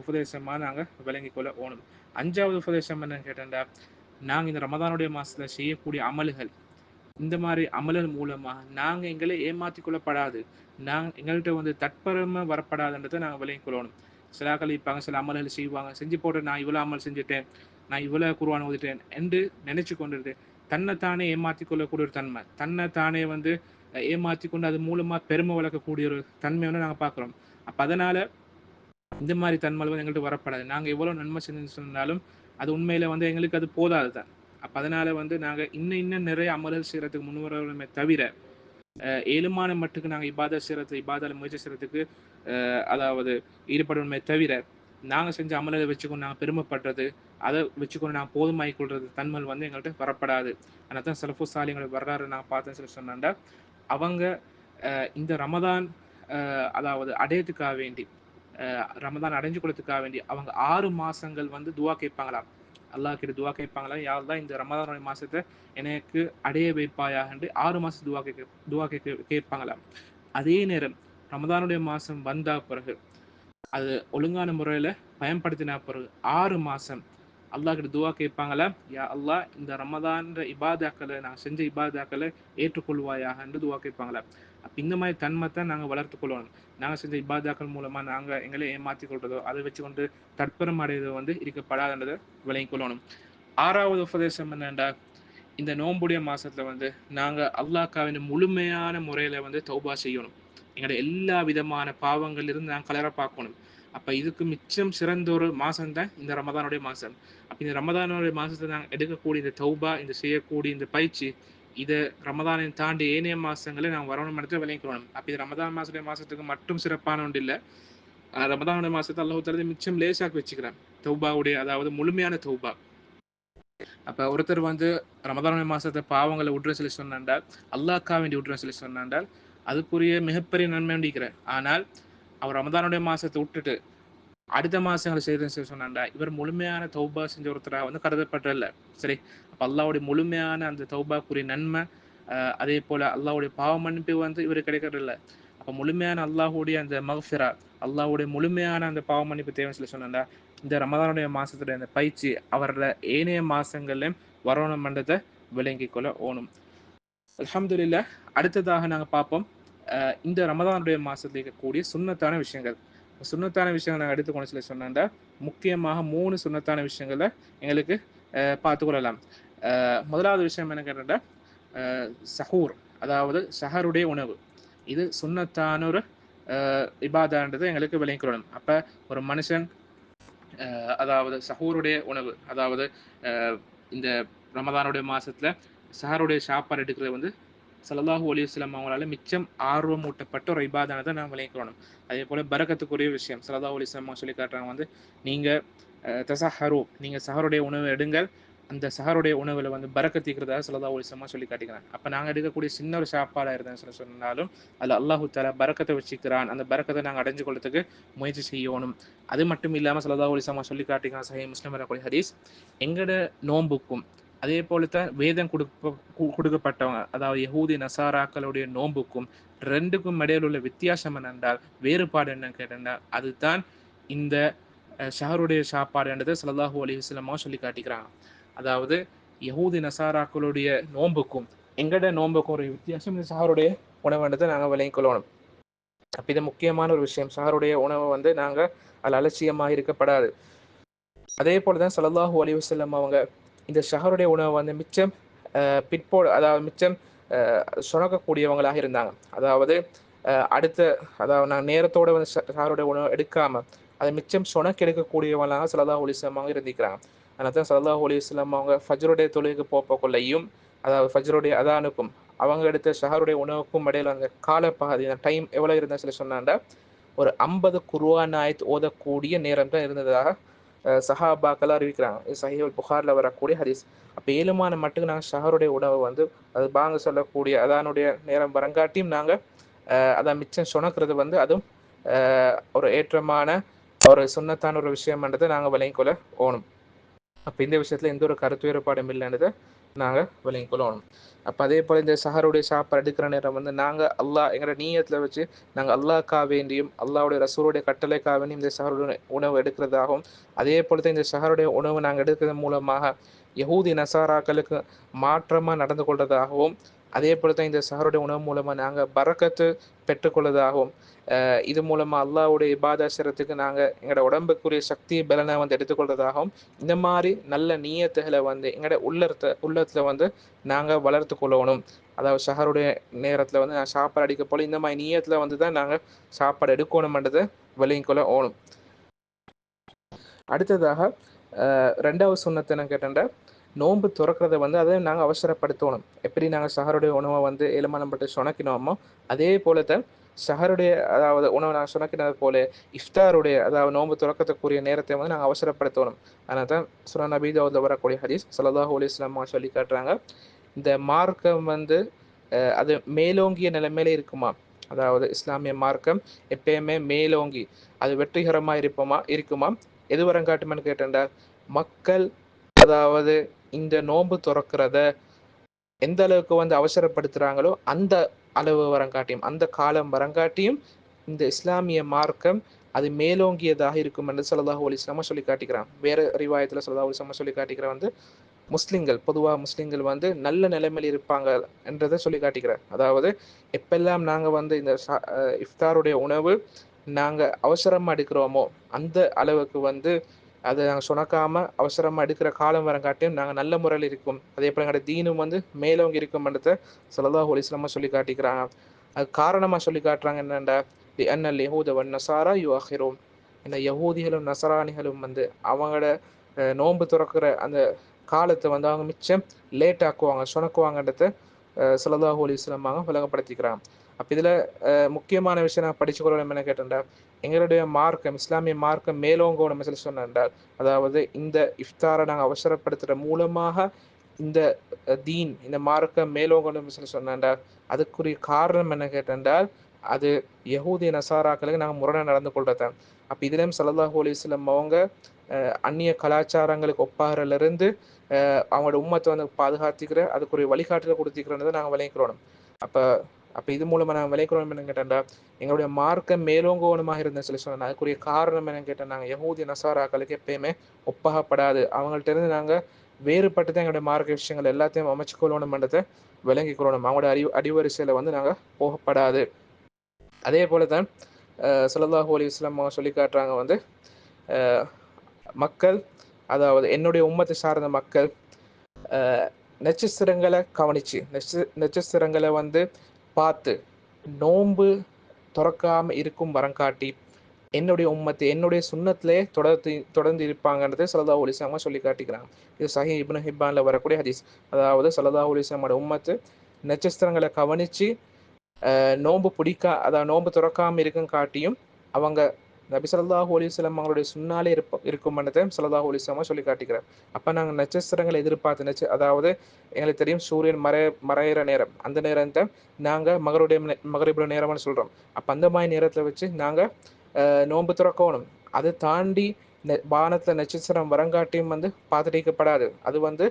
உபதேசமாக நாங்கள் விளங்கிக்கொள்ள ஓணும். 5வது உபதேசம் என்னன்னு கேட்டா, நாங்கள் இந்த ரமதானுடைய மாதத்தில் செய்யக்கூடிய அமல்கள், இந்த மாதிரி அமலர் மூலமாக நாங்கள் எங்களை ஏமாற்றிக் கொள்ளப்படாது, நாங்கள் எங்கள்கிட்ட வந்து தற்பரமாக வரப்படாதுன்றதை நாங்கள் விளங்கிக் கொள்ளணும். சிலாக்கள் இருப்பாங்க, சில அமல்கள் செய்வாங்க, செஞ்சு போட்டு நான் இவ்வளோ அமல் செஞ்சுட்டேன், நான் இவ்வளோ குர்ஆன் ஓதிட்டேன் என்று நினைச்சு கொண்டிருது தன்னைத்தானே ஏமாற்றிக் கொள்ளக்கூடிய ஒரு தன்மை, தன்னைத்தானே வந்து ஏமாற்றி கொண்டு அது மூலமாக பெருமை வளர்க்கக்கூடிய ஒரு தன்மை வந்து நாங்கள் பார்க்குறோம். அப்போ அதனால இந்த மாதிரி தன்மை வந்து எங்கள்கிட்ட வரப்படாது. நாங்கள் எவ்வளோ நன்மை செஞ்சு சொன்னாலும் அது உண்மையில வந்து எங்களுக்கு அது போதாது தான். அப்போ அதனால வந்து நாங்கள் இன்னும் நிறைய அமல்கள் செய்யறதுக்கு முன்வரமே தவிர ஏழுமான மட்டுக்கு நாங்கள் இபாதால முயற்சி செய்யறதுக்கு அதாவது ஈடுபடணுமே தவிர நாங்கள் செஞ்ச அமலை வச்சுக்கொண்டு நாங்கள் பெருமைப்படுறது, அதை வச்சுக்கொண்டு நாங்கள் போதுமாகிக் கொள்றது தன்மல் வந்து எங்கள்கிட்ட வரப்படாது. அதனால தான் சலஃபு சாலிங்களோட வரலாறு நான் பார்த்தேன்னு சொல்லி சொன்னாண்டா, அவங்க இந்த ரமதான் அதாவது அடையத்துக்காக வேண்டி ரமதான் அடைஞ்சு கொள்றதுக்காக வேண்டி அவங்க 6 மாசங்கள் வந்து துவா கேட்பாங்களாம். அல்லாஹ் கிட்ட துவா கேட்பாங்களா, யார் தான் இந்த ரமதானுடைய மாசத்தை எனக்கு அடைய வைப்பாயாக என்று 6 மாசம் துவா கேட்பாங்களாம். அதே நேரம் ரமதானுடைய மாசம் வந்தா பிறகு அது ஒழுங்கான முறையில பயன்படுத்தின பிறகு 6 மாசம் அல்லாஹ் கிட்ட துவா கேட்பாங்களா, யா அல்லாஹ் இந்த ரமதான் இபாதாக்களை நான் செஞ்ச இபாதாக்களை ஏற்றுக்கொள்வாயாக என்று துவா கேட்பாங்களா. அப்ப இந்த மாதிரி தன்மைத்தான் நாங்கள் வளர்த்து கொள்ளணும். நாங்கள் செஞ்ச இபாதாக்கள் மூலமா நாங்கள் எங்களை ஏமாற்றி கொள்றதோ அதை வச்சு கொண்டு தற்பரம் அடைவதோ வந்து இருக்கப்படாதுன்றதை விளங்கிக் கொள்ளணும். 6வது உபதேசம் என்னண்டா, இந்த நோம்புடைய மாசத்துல வந்து நாங்க அல்லாஹ்க்காவின் முழுமையான முறையில வந்து தௌபா செய்யணும். எங்களுடைய எல்லா விதமான பாவங்கள் இருந்து நாங்கள் கலர பார்க்கணும். அப்ப இதுக்கு மிச்சம் சிறந்த ஒரு மாசம் தான் இந்த ரமதானுடைய மாசம். அப்ப இந்த ரமதானுடைய மாசத்தை நாங்கள் எடுக்கக்கூடிய இந்த தௌபா, இந்த செய்யக்கூடிய இந்த பயிற்சி, இதை ரமதானை தாண்டி ஏனைய மாசங்களை நாங்கள் வரணும் இடத்துல விளங்கிக்கணும். அப்ப இது ரமதான் மாசத்துக்கு மட்டும் சிறப்பான ஒன்று இல்லை. ரமதானுடைய மாசத்தை அல்லாஹ் தஆலா மிச்சம் லேசாக்கி வச்சுக்கிறான். தௌபாவுடைய அதாவது முழுமையான தௌபா. அப்ப ஒருத்தர் வந்து ரமதானுடைய மாசத்தை பாவங்களை விட்ற சொல்லி சொன்னாண்டால், அல்லாஹ்க்காக வேண்டி விட்ற சொல்லி சொன்னாண்டால் அதுக்குரிய மிகப்பெரிய நன்மை வேண்டிக்கிறார். ஆனால் அவர் ரமதானுடைய மாசத்தை விட்டுட்டு அடுத்த மாசங்களை செய்யறதுன்னு சொல்லி சொன்னாண்டா இவர் முழுமையான தௌபா செஞ்ச ஒருத்தராக வந்து கருதப்பட்டதில்லை. சரி, அப்ப அல்லாஹ்வுடைய முழுமையான அந்த தௌபாக்குரிய நன்மை அதே போல அல்லாஹ்வுடைய பாவ மன்னிப்பு வந்து இவருக்கு கிடைக்கிறதில்லை. அப்ப முழுமையான அல்லாஹ்வுடைய அந்த மக்ஃபிரா, அல்லாஹ்வுடைய முழுமையான அந்த பாவ மன்னிப்பு தேவைன்னு சொல்லி சொன்னாண்டா இந்த ரமதானுடைய மாசத்துடைய அந்த பயிற்சி அவரோட ஏனைய மாசங்கள்லையும் வரணும் என்றதை விளங்கிக் கொள்ள ஓணும். அல்ஹம்துலில்லாஹ். அடுத்ததாக நாங்கள் பார்ப்போம் இந்த ரமதானுடைய மாசத்துல இருக்கக்கூடிய சுன்னத்தான விஷயங்கள். சுன்னத்தான விஷயங்கள் நாங்கள் எடுத்துக்கொண்டு சொல்லி சொன்னா முக்கியமாக 3 சுன்னத்தான விஷயங்களை எங்களுக்கு பார்த்துக்கொள்ளலாம். முதலாவது விஷயம் என்ன கேட்டா, சஹூர், அதாவது சஹருடைய உணவு. இது சுன்னத்தான ஒரு இபாதான்றது எங்களுக்கு விளங்கிக்கொள்ளணும். அப்ப ஒரு மனுஷன் அதாவது சஹூருடைய உணவு, அதாவது இந்த ரமதானுடைய மாசத்துல சஹருடைய சாப்பாடு எடுக்கிறது வந்து ஸல்லல்லாஹு அலைஹி வஸல்லம் அவங்களால மிச்சம் ஆர்வம் ஊட்டப்பட்ட ஒரு இபாதானதை நாம் விளங்கிக்கொள்ளணும். அதே போல பரக்கத்துக்குரிய விஷயம் ஸல்லல்லாஹு அலைஹி வஸல்லம் சொல்லி காட்டுறாங்க வந்து, நீங்க தசஹரு, நீங்கள் சஹருடைய உணவு எடுங்கள், அந்த சஹருடைய உணவில் வந்து பரக்கத்திக்கிறதா ஸல்லல்லாஹு அலைஹி வஸல்லம் சொல்லி காட்டிக்கிறாங்க. அப்போ நாங்கள் எடுக்கக்கூடிய சின்ன ஒரு சாப்பாடாக இருந்தேன்னு சொன்னாலும் அதில் அல்லாஹு தஆலா பரக்கத்தை வச்சுக்கிறான். அந்த பரக்கத்தை நாங்கள் அடைஞ்சு கொள்றதுக்கு முயற்சி செய்யணும். அது மட்டும் இல்லாமல் ஸல்லல்லாஹு அலைஹி வஸல்லம் சொல்லி காட்டிக்கிறான் சஹீஹ் முஸ்லிம் வரக்கூடிய ஹதீஸ், எங்கட நோன்புக்கும் அதே போல தான் வேதம் கொடுக்கப்பட்டவங்க, அதாவது யஹூதி நசாராக்களுடைய நோன்புக்கும் ரெண்டுக்கும் இடையில் உள்ள வித்தியாசம் என்னென்றால், வேறுபாடு என்னன்னு கேட்டால் அதுதான் இந்த ஷஹருடைய சாப்பாடு என்றதை ஸல்லல்லாஹு அலைஹி வஸல்லம் சொல்லி காட்டிக்கிறாங்க. அதாவது யஹூதி நசாராக்களுடைய நோன்புக்கும் எங்கட நோன்புக்கும் ஒரு வித்தியாசம் இந்த ஷஹருடைய உணவுன்றதை நாங்கள் விளங்கிக் கொள்ளணும். அப்போ இது முக்கியமான ஒரு விஷயம். ஷஹருடைய உணவை வந்து நாங்கள் அதில் அலட்சியமாக இருக்கப்படாது. அதே போல தான் ஸல்லல்லாஹு அலைஹி வஸல்லம் அவங்க இந்த ஷஹருடைய உணவை வந்து மிச்சம் அதாவது மிச்சம் சுணக்கக்கூடியவங்களாக இருந்தாங்க. அதாவது அதாவது நான் நேரத்தோட வந்து ஷஹருடைய உணவை எடுக்காமல் அதை மிச்சம் சுணக்கு எடுக்கக்கூடியவங்களாக ஸல்லல்லாஹு அலைஹி வஸல்லம் அவங்க இருந்திக்கிறாங்க. அதனால தான் ஸல்லல்லாஹு அலைஹி வஸல்லம் அவங்க ஃபஜ்ருடைய தொழுகைக்கு போகக்குள்ளையும், அதாவது ஃபஜ்ருடைய அதானுக்கும் அவங்க எடுத்த ஷஹருடைய உணவுக்கும் இடையில அந்த காலப்பகுதி டைம் எவ்வளோ இருந்தால் சொல்லி சொன்னாண்டா ஒரு 50 குர்ஆன் ஆயத் ஓதக்கூடிய நேரம் தான் இருந்ததாக சஹாபாக்கள் அறிவிக்கிறாங்க. இது சஹீஹுல் புகாரில் வரக்கூடிய ஹதீஸ். அப்போ ஏழுமான மட்டும் நாங்கள் ஷஹருடைய உணவை வந்து அது பாங்க சொல்லக்கூடிய அதானுடைய நேரம் வரங்காட்டியும் நாங்கள் அதான் மிச்சம் சுணக்கிறது வந்து அதுவும் ஒரு ஏற்றமான ஒரு சுன்னத்தான ஒரு விஷயம்ன்றதை நாங்கள் விளங்கிக்கொள்ள ஓணும். அப்போ இந்த விஷயத்தில் எந்த ஒரு கருத்து வேறுபாடும் இல்லைன்றதை நாங்கள் விளங்கிக்கொள்ளணும். அப்போ அதே போல் இந்த சஹருடைய சாப்பாடு எடுக்கிற நேரம் வந்து நாங்கள் எங்களோட நீயத்தில் வச்சு நாங்கள் அல்லாஹ்க்காக வேண்டியும் அல்லாஹ்வுடைய ரசூலுடைய கட்டளைக்காக வேண்டியும் இந்த சஹருடைய உணவு எடுக்கிறதாகவும், அதே போல் தான் இந்த சஹருடைய உணவு நாங்கள் எடுக்கிறது மூலமாக யஹூதி நசாராக்களுக்கு மாற்றமாக நடந்து கொள்வதாகவும், அதே போல் தான் இந்த சஹருடைய உணவு மூலமாக நாங்கள் பரக்கத்து பெற்றுக்கொள்வதாகவும், இது மூலமாக அல்லாஹ்வுடைய இபாதா செய்றதுக்கு நாங்கள் எங்களோட உடம்புக்குரிய சக்தி பலனை வந்து எடுத்துக்கொள்வதாகவும், இந்த மாதிரி நல்ல நீயத்துகளை வந்து எங்களோட உள்ளத்தில் வந்து நாங்கள் வளர்த்து கொள்ளணும். அதாவது ஷஹருடைய நேரத்தில் வந்து நான் சாப்பாடு அடிக்க போல இந்த மாதிரி நீயத்தில் வந்து தான் நாங்கள் சாப்பாடு எடுக்கணும்ன்றதை விளங்கிக்கொள்ள ஓணும். அடுத்ததாக ரெண்டாவது சுன்னத்து என்ன கேட்டேன்டா, நோன்பு துறக்கிறத வந்து அதை நாங்கள் அவசரப்படுத்தணும். எப்படி நாங்கள் ஷஹருடைய உணவை வந்து ஏழுமனப்பட்டு சுணக்கினோமோ அதே போல தான் ஷஹருடைய அதாவது உணவை நாங்கள் சுணக்கினது போல இஃப்தாருடைய அதாவது நோன்பு துறக்கத்துக்குரிய நேரத்தை வந்து நாங்கள் அவசரப்படுத்தணும். அதனால தான் சுனன் நபி தாவூதில் வரக்கூடிய ஹதீஸ் ஸல்லல்லாஹு அலைஹி வஸல்லம் சொல்லி காட்டுறாங்க, இந்த மார்க்கம் வந்து அது மேலோங்கிய நிலைமையில இருக்குமா, அதாவது இஸ்லாமிய மார்க்கம் எப்பயுமே மேலோங்கி அது வெற்றிகரமாக இருக்குமா எது வரங்காட்டுமான்னு கேட்டேன்டா, மக்கள் அதாவது இந்த நோன்பு துறக்கிறத எந்த அளவுக்கு வந்து அவசரப்படுத்துகிறாங்களோ அந்த அளவு வரங்காட்டியும் அந்த காலம் வரங்காட்டியும் இந்த இஸ்லாமிய மார்க்கம் அது மேலோங்கியதாக இருக்கும் என்று ஸல்லல்லாஹு அலைஹி வஸல்லம் சொல்லி காட்டிக்கிறான். வேறு ரிவாயத்தில் ஸல்லல்லாஹு அலைஹி வஸல்லம் சொல்லி காட்டிக்கிற வந்து பொதுவாக முஸ்லீம்கள் வந்து நல்ல நிலைமையில் இருப்பாங்க என்றதை சொல்லி காட்டிக்கிறார். அதாவது எப்பெல்லாம் நாங்கள் வந்து இந்த இஃப்தாருடைய உணவு நாங்கள் அவசரமாக எடுக்கிறோமோ அந்த அளவுக்கு வந்து அதை நாங்கள் சுணக்காமல் அவசரமாக எடுக்கிற காலம் வரங்காட்டியும் நாங்கள் நல்ல முறையில் இருக்கும். அதே போல் எங்களோட தீனும் வந்து மேலோங்கி இருக்கும்ன்றதை ஸல்லல்லாஹு அலைஹி வஸல்லம் சொல்லி காட்டிக்கிறாங்க. அது காரணமாக சொல்லி காட்டுறாங்க என்னென்னா, லிஅன்னல் யஹூத வன் நஸாரா யுஅஹிரூன், இந்த யஹூதிகளும் நசராணிகளும் வந்து அவங்களோட நோன்பு துறக்கிற அந்த காலத்தை வந்து அவங்க மிச்சம் லேட் ஆக்குவாங்க சுணக்குவாங்கன்றதை ஸல்லல்லாஹு அலைஹி வஸல்லம் விளங்கப்படுத்திக்கிறாங்க. அப்போ இதில் முக்கியமான விஷயம் நான் படிச்சுக்கொள்ளணும் என்ன கேட்டேன்டா, எங்களுடைய மார்க்கம் இஸ்லாமிய மார்க்கம் மேலோங்கோணும் சொல்லி சொன்னால், அதாவது இந்த இஃப்தாரை நாங்கள் அவசரப்படுத்துகிற மூலமாக இந்த தீன் இந்த மார்க்கம் மேலோங்கணும் சொல்லி சொன்னாண்டா, அதுக்குரிய காரணம் என்ன கேட்டென்றால் அது யஹூதி நசாராக்களுக்கு நாங்கள் முரணாக நடந்து கொள்றதான். அப்போ இதுலேயும் ஸல்லல்லாஹு அலைஹி வஸல்லம் அவங்க அந்நிய கலாச்சாரங்களுக்கு ஒப்பாகிறதுலேருந்து அவங்களோட உம்மத்தை வந்து பாதுகாத்துக்கிற அதுக்குரிய வழிகாட்டுதல் கொடுத்துக்கிறதை நாங்கள் விளைக்கிறோம். அப்போ இது மூலமாக நாங்கள் விளைக்கிறோம் என்னன்னு கேட்டேன்டா, எங்களுடைய மார்க்கம் மேலோங்கோணமாக இருந்தேன்னு சொல்லி சொன்னால் அதுக்குரிய காரணம் என்னன்னு கேட்டால், நாங்கள் யஹூதி நசாராக்களுக்கு எப்பயுமே ஒப்பாகப்படாது, அவங்கள்ட்ட இருந்து நாங்கள் வேறுபட்டு தான் எங்களுடைய மார்க்க விஷயங்கள் எல்லாத்தையும் அமைச்சுக்கொள்ளணும்ன்றதை விளங்கிக்கிறோம். அவங்களோட அடிவரிசையில் வந்து நாங்கள் போகப்படாது. அதே போல தான் ஸல்லல்லாஹு அலைஹி வஸல்லம் சொல்லி காட்டுறாங்க வந்து மக்கள், அதாவது என்னுடைய உம்மத்தை சார்ந்த மக்கள் நட்சத்திரங்களை கவனித்து நட்சத்திரங்களை வந்து பார்த்து நோன்பு துறக்காமல் இருக்கும் வரங்காட்டி என்னுடைய உம்மத்தை என்னுடைய சுன்னத்திலே தொடர்ந்து இருப்பாங்கன்றதை ஸல்லல்லாஹு அலைஹி வஸல்லம் சொல்லி காட்டிக்கிறாங்க. இது சஹீஹ் இப்னு ஹிப்பானில் வரக்கூடிய ஹதீஸ். அதாவது ஸல்லல்லாஹு அலைஹி வஸல்லமோட உம்மத்து நட்சத்திரங்களை கவனித்து நோன்பு அதாவது நோன்பு துறக்காமல் இருக்கும் காட்டியும் அவங்க நபி ஸல்லல்லாஹு அலைஹி வஸல்லம் அவங்களுடைய சுன்னாலே இருக்கும்ன்றதை ஸல்லல்லாஹு அலைஹி வஸல்லம் சொல்லி காட்டிக்கிறார். அப்போ நாங்கள் நட்சத்திரங்களை எதிர்பார்த்து அதாவது எங்களுக்கு தெரியும் சூரியன் மறையிற நேரம், அந்த நேரத்தை நாங்கள் மகரிபுடைய நேரம்னு சொல்கிறோம். அப்போ அந்த மாதிரி நேரத்தில் வச்சு நாங்கள் நோன்பு துறக்கணும். அதை தாண்டி வானத்தில் நட்சத்திரம் வரங்காட்டியும் பார்த்துடைக்கப்படாது. அது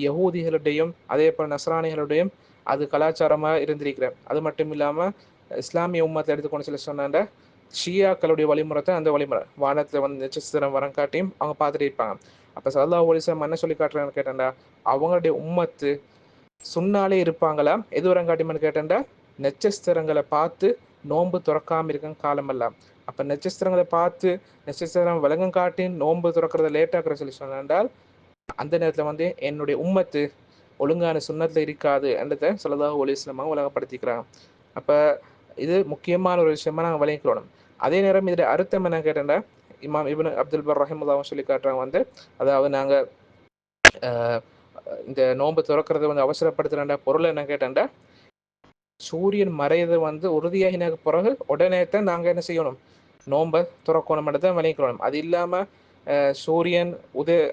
யகூதிகளுடையும் அதே போல் நஸ்ரானிகளுடையும் அது கலாச்சாரமாக இருந்திருக்கிறேன். அது மட்டும் இல்லாமல் இஸ்லாமிய உம்மத்தை எடுத்துக்கொண்டு சொல்லி சொன்னாண்ட ஷியாக்களுடைய வழிமுறை அந்த வழிமுறை வானத்தில் நட்சத்திரம் வரங்காட்டியும் அவங்க பார்த்துட்டு இருப்பாங்க. அப்போ ஸல்லல்லாஹு அலைஹி வஸல்லம் என்ன சொல்லி காட்டுறாங்கன்னு கேட்டேன்டா, அவங்களுடைய உம்மத்து சுன்னாலே இருப்பாங்களா எது வரங்காட்டியம்னு கேட்டேன்டா, நட்சத்திரங்களை பார்த்து நோன்பு துறக்காம இருக்க காலமெல்லாம். அப்போ நட்சத்திரங்களை பார்த்து நட்சத்திரம் விலங்கம் காட்டி நோன்பு துறக்கிறத லேட்டாக்குற சொல்லி சொன்னால் அந்த நேரத்தில் என்னுடைய உம்மத்து ஒழுங்கான சுண்ணத்தில் இருக்காது என்றதை ஸல்லல்லாஹு அலைஹி வஸல்லம் உலகப்படுத்திக்கிறாங்க. அப்போ இது முக்கியமான ஒரு விஷயமா நாங்கள் விளங்கிக்கணும். அதே நேரம் இதில் அர்த்தம் என்ன கேட்டேன்டா, இமாம் இப்னு அப்துல் பர் ரஹிமஹுல்லாஹ் சொல்லி காட்டுறாங்க அதாவது நாங்கள் இந்த நோன்பு துறக்கிறத அவசரப்படுத்துகிறேன்டா பொருள் என்ன கேட்டேன்டா, சூரியன் மறையது உறுதியாகின பிறகு உடனே தான் நாங்கள் என்ன செய்யணும், நோன்பை துறக்கணும் தான் விளங்கிக்கணும். அது இல்லாமல் சூரியன்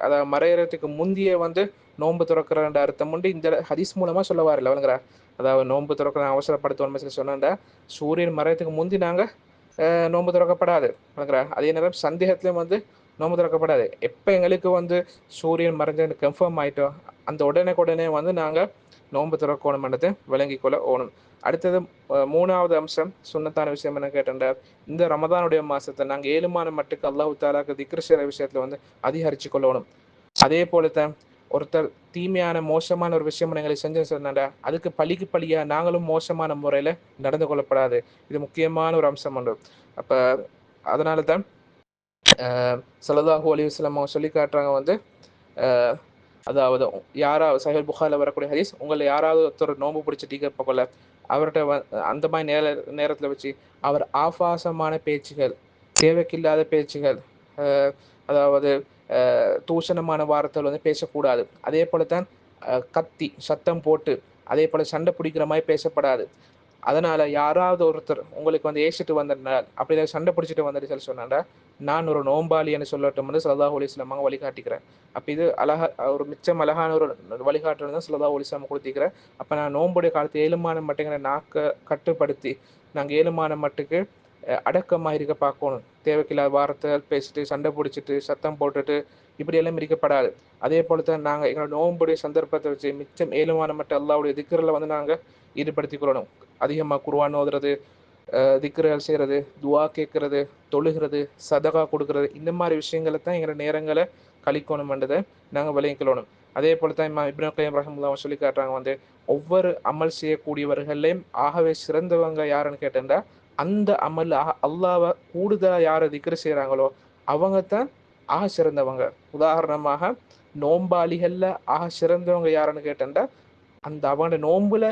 அதாவது மறையறதுக்கு முந்திய நோன்பு துறக்கிற அர்த்தம் உண்டு இந்த ஹதீஸ் மூலமாக சொல்ல வரல விளங்குறா. அதாவது நோன்பு துறக்கிற அவசரப்படுத்துவோம் சொல்லி சொன்னாண்டா, சூரியன் மறையறதுக்கு முந்தி நாங்கள் நோன்பு துறக்கப்படாது விளங்குறா. அதே நேரம் சந்தேகத்துலேயும் நோன்பு திறக்கப்படாது. எப்போ எங்களுக்கு சூரியன் மறைஞ்சு கன்ஃபார்ம் ஆகிட்டோம் அந்த உடனே நாங்கள் நோன்பு திறக்கணும்ன்றதை விளங்கிக்கொள்ள ஓணும். அடுத்தது மூணாவது அம்சம் சுன்னத்தான விஷயம் என்ன கேட்டேன்டா, இந்த ரமதானுடைய மாதத்தை நாங்கள் 7 மட்டுக்கு அல்லாஹ் தஆலாக்கு திக்ர் செய்கிற விஷயத்தில் அதிகரித்து கொள்ளணும். அதே போலத்தான் ஒருத்தர் தீமையான மோசமான ஒரு விஷயம் எங்களை செஞ்சு சொன்னாண்டா, அதுக்கு பழியா நாங்களும் மோசமான முறையில் நடந்து கொள்ளப்படாது. இது முக்கியமான ஒரு அம்சம் உண்டு. அப்போ அதனால தான் ஸல்லல்லாஹு அலைஹி வஸல்லம் அவங்க சொல்லி காட்டுறாங்க அதாவது யாராவது சஹீஹ் புகாரில் வரக்கூடிய ஹதீஸ், உங்களை யாராவது ஒருத்தர் நோன்பு பிடிச்சி டீக்க போகல அவர்கிட்ட அந்த மாதிரி நேரத்தில் வச்சு அவர் ஆபாசமான பேச்சுகள், தேவைக்கில்லாத பேச்சுகள், அதாவது தூஷணமான வார்த்தைகள் பேசக்கூடாது. அதே போல தான் கத்தி சத்தம் போட்டு அதே போல் சண்டை பிடிக்கிற மாதிரி பேசப்படாது. அதனால் யாராவது ஒருத்தர் உங்களுக்கு ஏசிட்டு வந்தால் அப்படி ஏதாவது சண்டை பிடிச்சிட்டு வந்துட்டு சொல்லி சொன்னாண்டா, நான் ஒரு நோம்பாளின்னு சொல்லட்டும் ஸல்லல்லாஹு அலைஹி வஸல்லம் வழிகாட்டிக்கிறேன். அப்போ இது ஒரு மிச்சம் அழகான ஒரு வழிகாட்டுறது தான் ஸல்லல்லாஹு அலைஹி வஸல்லம் கொடுத்திக்கிறேன். அப்போ நான் நோம்புடைய காலத்து 7 மட்டுங்கிற நாக்கை கட்டுப்படுத்தி நாங்கள் 7 மட்டுக்கு அடக்கமாக இருக்க பார்க்கணும். தேவைக்கில்லாத வார்த்தைகள் பேசிட்டு சண்டை பிடிச்சிட்டு சத்தம் போட்டுட்டு இப்படியெல்லாம் இருக்கப்படாது. அதே போல தான் நாங்கள் எங்களோட நோம்புடைய சந்தர்ப்பத்தை வச்சு மிச்சம் 7 மட்டும் அல்லாஹ்வுடைய திக்ரில் நாங்கள் ஈடுபடுத்திக் கொள்ளணும். அதிகமாக குர்ஆன் ஓதுறது, திக்ர்கள் செய்கிறது, துவா கேட்கறது, தொழுகிறது, சதகா கொடுக்கறது, இந்த மாதிரி விஷயங்களை தான் எங்களோட நேரங்களை கழிக்கணும்ன்றதை நாங்கள் விளங்கிக்கொள்ளணும். அதே போல தான் இமாம் இப்னு கய்யிம் ரஹிமஹுல்லாஹ் சொல்லி காட்டுறாங்க ஒவ்வொரு அமல் செய்யக்கூடியவர்களையும் ஆகவே சிறந்தவங்க யாருன்னு கேட்டேன்டா, அந்த அமல் அல்லாஹ்வை கூடுதலாக யாரை திக்ர் செய்கிறாங்களோ அவங்க தான் ஆக சிறந்தவங்க. உதாரணமாக நோம்பாளிகளில் ஆக சிறந்தவங்க யாருன்னு கேட்டேன்டா, அந்த அவங்க நோம்புல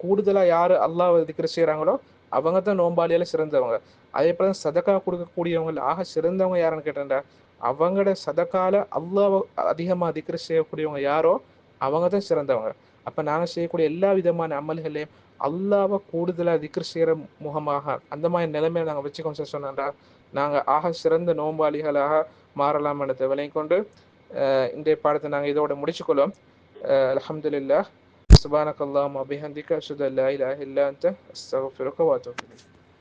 கூடுதலாக யார் அல்லாஹ்வை திக்ர் செய்கிறாங்களோ அவங்க தான் நோம்பாளியால் சிறந்தவங்க. அதே போல சதக்கா கொடுக்கக்கூடியவங்க ஆக சிறந்தவங்க யாருன்னு கேட்டேன்டா, அவங்களோட சதக்கால அல்லாஹ்வை அதிகமாக திக்ர் செய்யக்கூடியவங்க யாரோ அவங்க தான் சிறந்தவங்க. அப்போ நாங்கள் செய்யக்கூடிய எல்லா விதமான அமல்களையும் அல்லாஹ்வை கூடுதலாக திக்ர் செய்கிற முகமாக அந்த மாதிரி நிலைமையை நாங்கள் வச்சுக்கோங்க சொன்னாண்டா, நாங்கள் ஆக சிறந்த நோம்பாளிகளாக மாறலாம் என்ற விளங்கிக்கொண்டு இன்றைய பாடத்தை நாங்கள் இதோட முடிச்சுக்கொள்வோம். அல்ஹம்துலில்லாஹ். சுப்ஹானக அல்லாஹும்ம வபிஹம்திக அஷ்ஹது அல்லா இலாஹா இல்லா அன்த அஸ்தக்ஃபிருக வ அத்தூபு இலைக்.